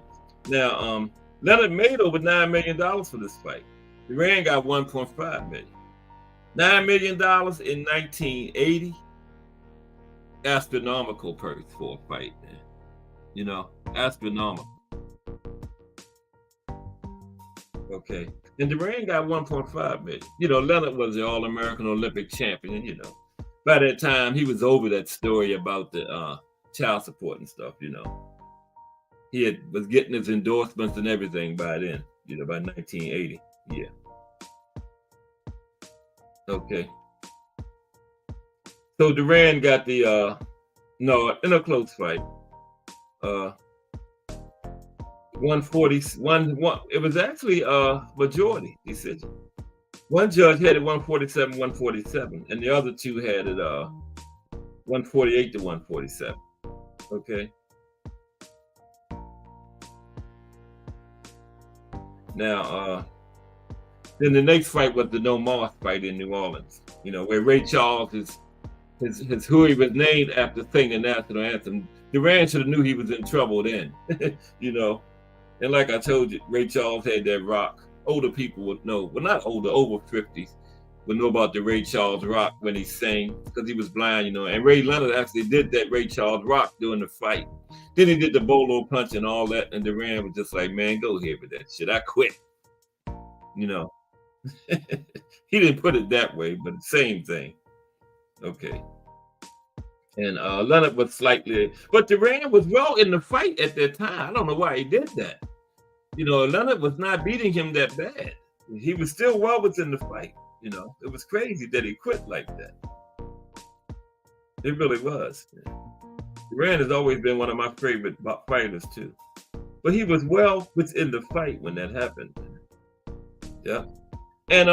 Speaker 1: Now, Leonard made over $9 million for this fight. Duran got $1.5 million. $9 million in 1980. Astronomical purse for a fight, man. Astronomical. Okay. And Duran got $1.5 million. Leonard was the All-American Olympic champion, By that time, he was over that story about the child support and stuff, He was getting his endorsements and everything by then, by 1980. Yeah. Okay. So Duran got the no, in a close fight. 141. It was actually majority decision. One judge had it 147, 147, and the other two had it 148 to 147. Okay. Now, then the next fight was the No Moss fight in New Orleans. You know, where Ray Charles his Huey was named after singing the national anthem. Duran should have knew he was in trouble then. You know, and like I told you, Ray Charles had that rock. Older people would know, well, not older, over 50s would know about the Ray Charles rock when he sang, because he was blind, you know. And Ray Leonard actually did that Ray Charles rock during the fight. Then he did the bolo punch and all that, and Duran was just like, man, go ahead with that shit. I quit. You know. He didn't put it that way, but same thing. Okay. And Leonard was slightly, but Duran was well in the fight at that time. I don't know why he did that. You know, Leonard was not beating him that bad. He was still well within the fight. You know, it was crazy that he quit like that. It really was. Duran has always been one of my favorite fighters too. But he was well within the fight when that happened. Yeah. And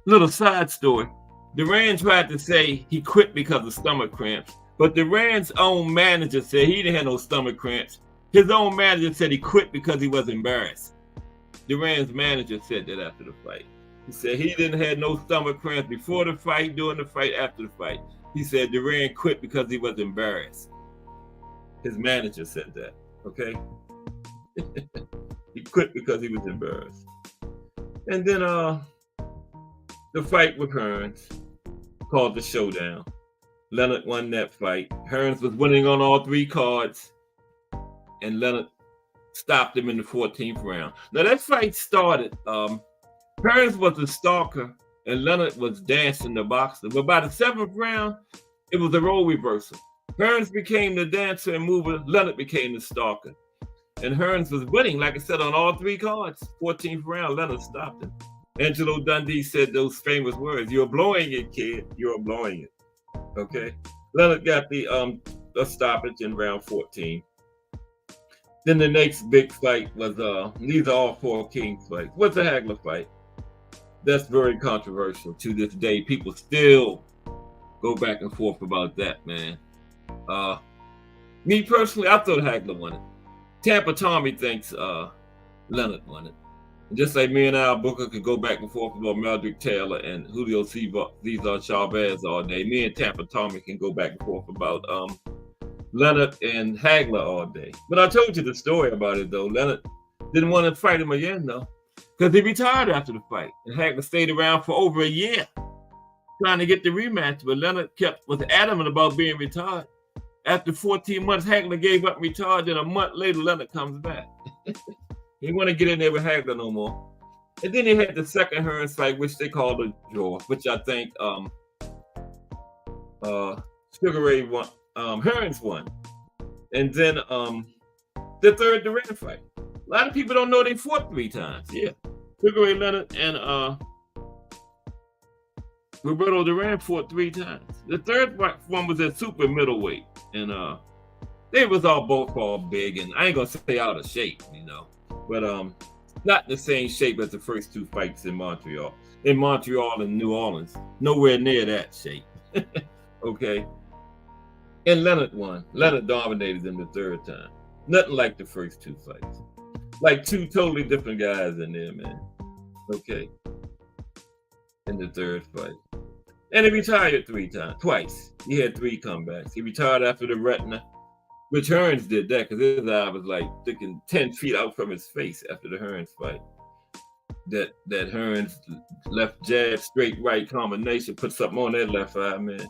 Speaker 1: little side story. Duran tried to say he quit because of stomach cramps, but Duran's own manager said he didn't have no stomach cramps. His own manager said he quit because he was embarrassed. Duran's manager said that after the fight. He said he didn't have no stomach cramps before the fight, during the fight, after the fight. He said Duran quit because he was embarrassed. His manager said that, okay? He quit because he was embarrassed. And then the fight with Hearns, called the Showdown. Leonard won that fight. Hearns was winning on all three cards, and Leonard stopped him in the 14th round. Now that fight started, Hearns was the stalker, and Leonard was dancing the boxer. But by the 7th round, it was a role reversal. Hearns became the dancer and mover. Leonard became the stalker. And Hearns was winning, like I said, on all three cards. 14th round, Leonard stopped him. Angelo Dundee said those famous words, "You're blowing it, kid. You're blowing it." Okay. Leonard got the stoppage in round 14. Then the next big fight was these are all 4 Kings fights. What's the Hagler fight? That's very controversial to this day. People still go back and forth about that, man. Me personally, I thought Hagler won it. Tampa Tommy thinks Leonard won it. Just like me and Al Booker could go back and forth about Meldrick Taylor and Julio Cesar Chavez all day. Me and Tampa Tommy can go back and forth about Leonard and Hagler all day. But I told you the story about it, though. Leonard didn't want to fight him again, though, because he retired after the fight. And Hagler stayed around for over a year trying to get the rematch, but Leonard was adamant about being retired. After 14 months, Hagler gave up and retired. Then a month later, Leonard comes back. He didn't want to get in there with Hagler no more. And then he had the second Hearns fight, which they called a draw, which I think Sugar Ray won. Hearns won. And then the third Duran fight. A lot of people don't know they fought 3 times. Yeah. Sugar Ray Leonard and Roberto Duran fought 3 times. The third one was at super middleweight. And they was both big, and I ain't gonna say out of shape, you know. But not in the same shape as the first 2 fights in Montreal. In Montreal and New Orleans. Nowhere near that shape. Okay. And Leonard won. Leonard dominated them the third time. Nothing like the first 2 fights. Like 2 totally different guys in there, man. Okay. In the third fight. And he retired twice. He had 3 comebacks. He retired after the retina, which Hearns did that because his eye was like sticking 10 feet out from his face after the Hearns fight. That Hearns left jab, straight right combination, put something on that left eye, man.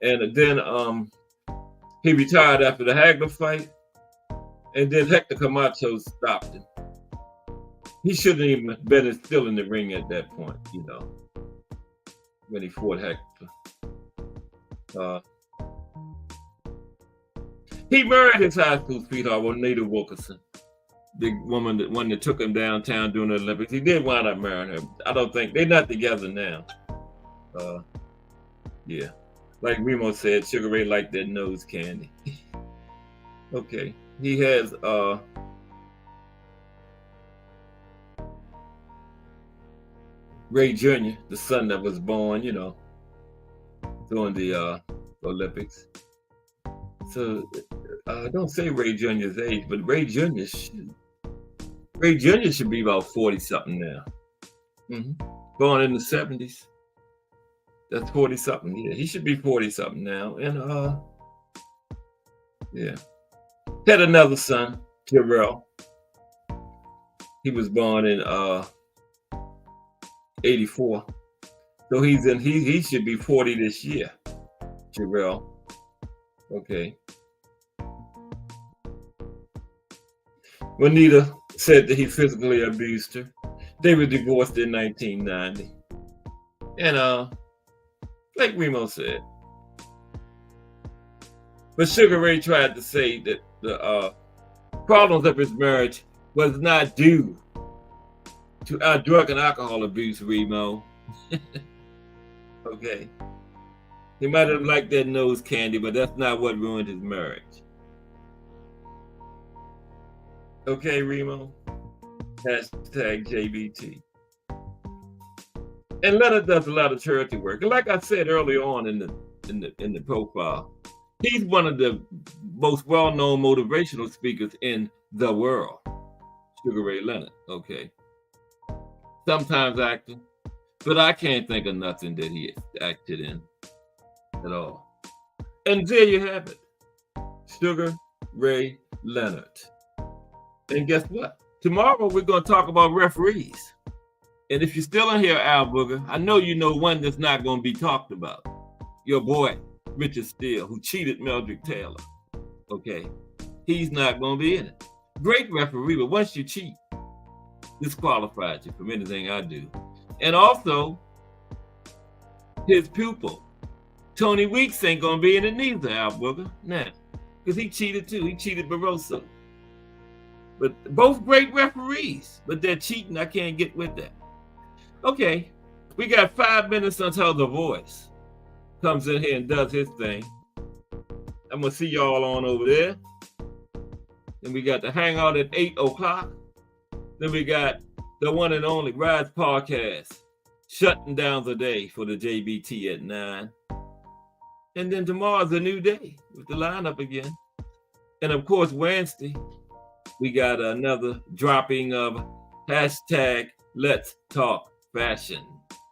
Speaker 1: And then he retired after the Hagler fight, and then Hector Camacho stopped him. He shouldn't even been still in the ring at that point, you know, when he fought Hector. He married his high school sweetheart, Juanita Wilkerson, the one that took him downtown during the Olympics. He did wind up marrying her. I don't think they're not together now. Yeah. Like Remo said, Sugar Ray liked that nose candy. Okay. He has Ray Jr., the son that was born, during the Olympics. So don't say Ray Jr.'s age, but Ray Jr. should be about 40 something now. Born in the 70s. That's 40 something. Yeah, he should be 40 something now. And yeah. Had another son, Jarrell. He was born in 84. So he should be 40 this year. Jarrell. Okay. Juanita said that he physically abused her. They were divorced in 1990. And like Remo said. But Sugar Ray tried to say that the problems of his marriage was not due to our drug and alcohol abuse, Remo. Okay. He might have liked that nose candy, but that's not what ruined his marriage. Okay, Remo. Hashtag JBT. And Leonard does a lot of charity work. And like I said early on in the profile, he's one of the most well-known motivational speakers in the world. Sugar Ray Leonard. Okay. Sometimes acting, but I can't think of nothing that he acted in at all. And there you have it. Sugar Ray Leonard. And guess what? Tomorrow we're going to talk about referees. And if you're still in here, Al Booger, I know you know one that's not going to be talked about. Your boy, Richard Steele, who cheated Meldrick Taylor. Okay. He's not going to be in it. Great referee, but once you cheat, disqualifies you from anything I do. And also, his pupil, Tony Weeks, ain't going to be in it neither, Al Booger. Now, because he cheated too. He cheated Barroso. But both great referees, but they're cheating. I can't get with that. Okay, we got 5 minutes until The Voice comes in here and does his thing. I'm going to see y'all on over there. Then we got the hangout at 8 o'clock. Then we got the one and only Rise Podcast shutting down the day for the JBT at 9. And then tomorrow's a new day with the lineup again. And of course, Wednesday, we got another dropping of hashtag Let's Talk Fashion.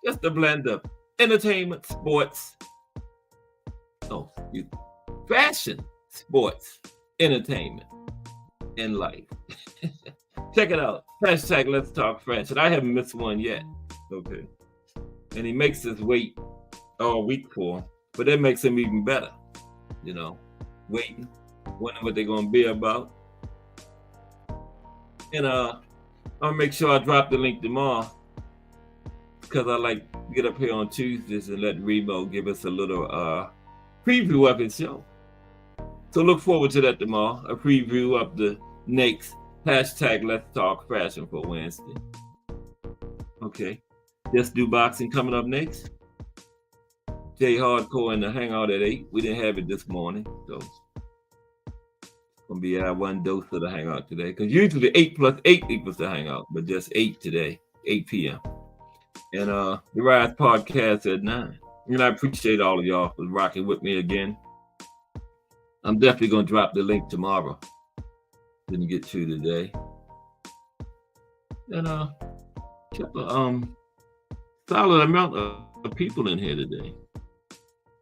Speaker 1: Just a blend of entertainment, sports, fashion, sports, entertainment, and life. Check it out. Hashtag Let's Talk Fashion. I haven't missed one yet. Okay. And he makes us wait all week for him, but that makes him even better. Waiting, wondering what they're going to be about. And I'll make sure I drop the link tomorrow because I like to get up here on Tuesdays and let Remo give us a little preview of his show. So look forward to that tomorrow, a preview of the next hashtag Let's Talk Fashion for Wednesday. Okay, Just Do Boxing coming up next. Jay Hardcore in the hangout at 8. We didn't have it this morning, so gonna be our one dose of the hangout today, because usually 8 plus 8 equals the hangout, but just 8 today, 8 p.m. And the Rise Podcast at 9. And I appreciate all of y'all for rocking with me again. I'm definitely gonna drop the link tomorrow. Didn't get to today. And kept a solid amount of people in here today.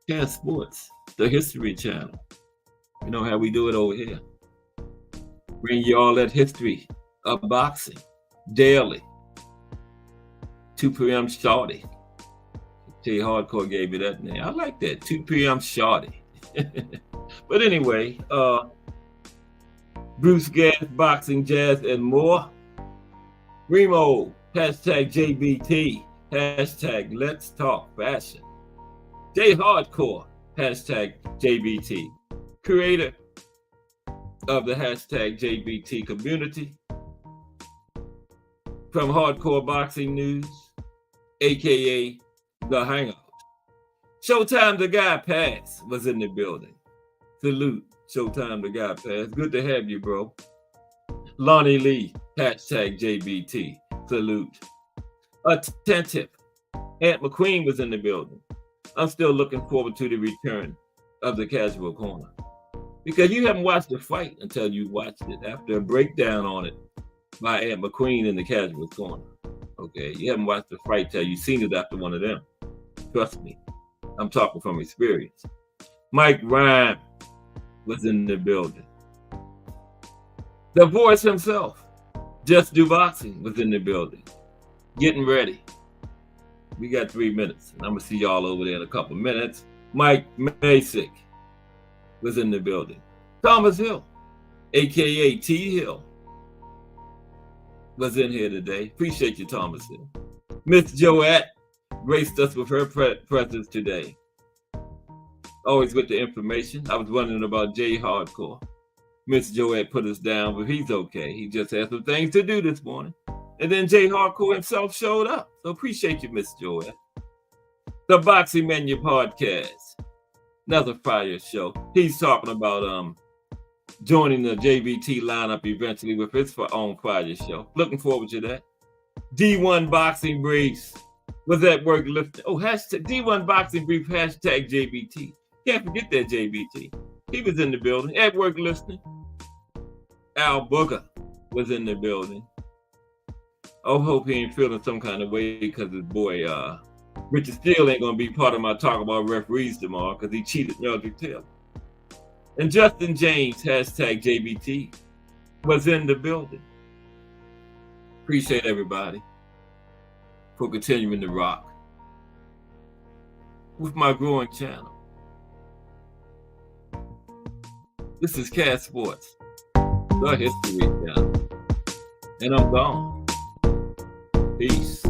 Speaker 1: Cast Sports, the History Channel. You know how we do it over here. Bring you all that history of boxing daily. 2 p.m. Shorty. Jay Hardcore gave you that name. I like that. 2 p.m. Shorty. But anyway, Bruce Gas, Boxing, Jazz, and more. Remo, hashtag JBT, hashtag Let's Talk Fashion. Jay Hardcore, hashtag JBT. Creator of the hashtag JBT community. From Hardcore Boxing News, aka The Hangout. Showtime the Guy Pass was in the building. Salute, Showtime the Guy Pass. Good to have you, bro. Lonnie Lee, hashtag JBT. Salute. Attentive. Aunt McQueen was in the building. I'm still looking forward to the return of the Casual Corner, because you haven't watched the fight until you watched it after a breakdown on it by Aunt McQueen in the Casual Corner. Okay, you haven't watched the fight till you've seen it after one of them. Trust me, I'm talking from experience. Mike Rhyme was in the building. The voice himself, Just Do Boxing, was in the building. Getting ready. We got 3 minutes, and I'm gonna see y'all over there in a couple minutes. Mike Masick was in the building. Thomas Hill, aka T Hill, was in here today. Appreciate you, Thomas Hill. Miss Joette graced us with her presence today. Always with the information. I was wondering about Jay Hardcore. Miss Joette put us down, but he's okay. He just had some things to do this morning. And then Jay Hardcore himself showed up. So appreciate you, Miss Joette. The Boxing Menu Podcast. Another fire show. He's talking about joining the JBT lineup eventually with his own fire show. Looking forward to that. D1 Boxing Briefs was at work lifting. Oh, hashtag D1 Boxing Brief, hashtag JBT. Can't forget that JBT. He was in the building, at work listening. Al Booker was in the building. I hope he ain't feeling some kind of way because his boy Richard Steele ain't gonna be part of my talk about referees tomorrow because he cheated Mildred Taylor. And Justin James, hashtag JBT, was in the building. Appreciate everybody for continuing to rock with my growing channel. This is Cat Sports, the history channel. And I'm gone. Peace.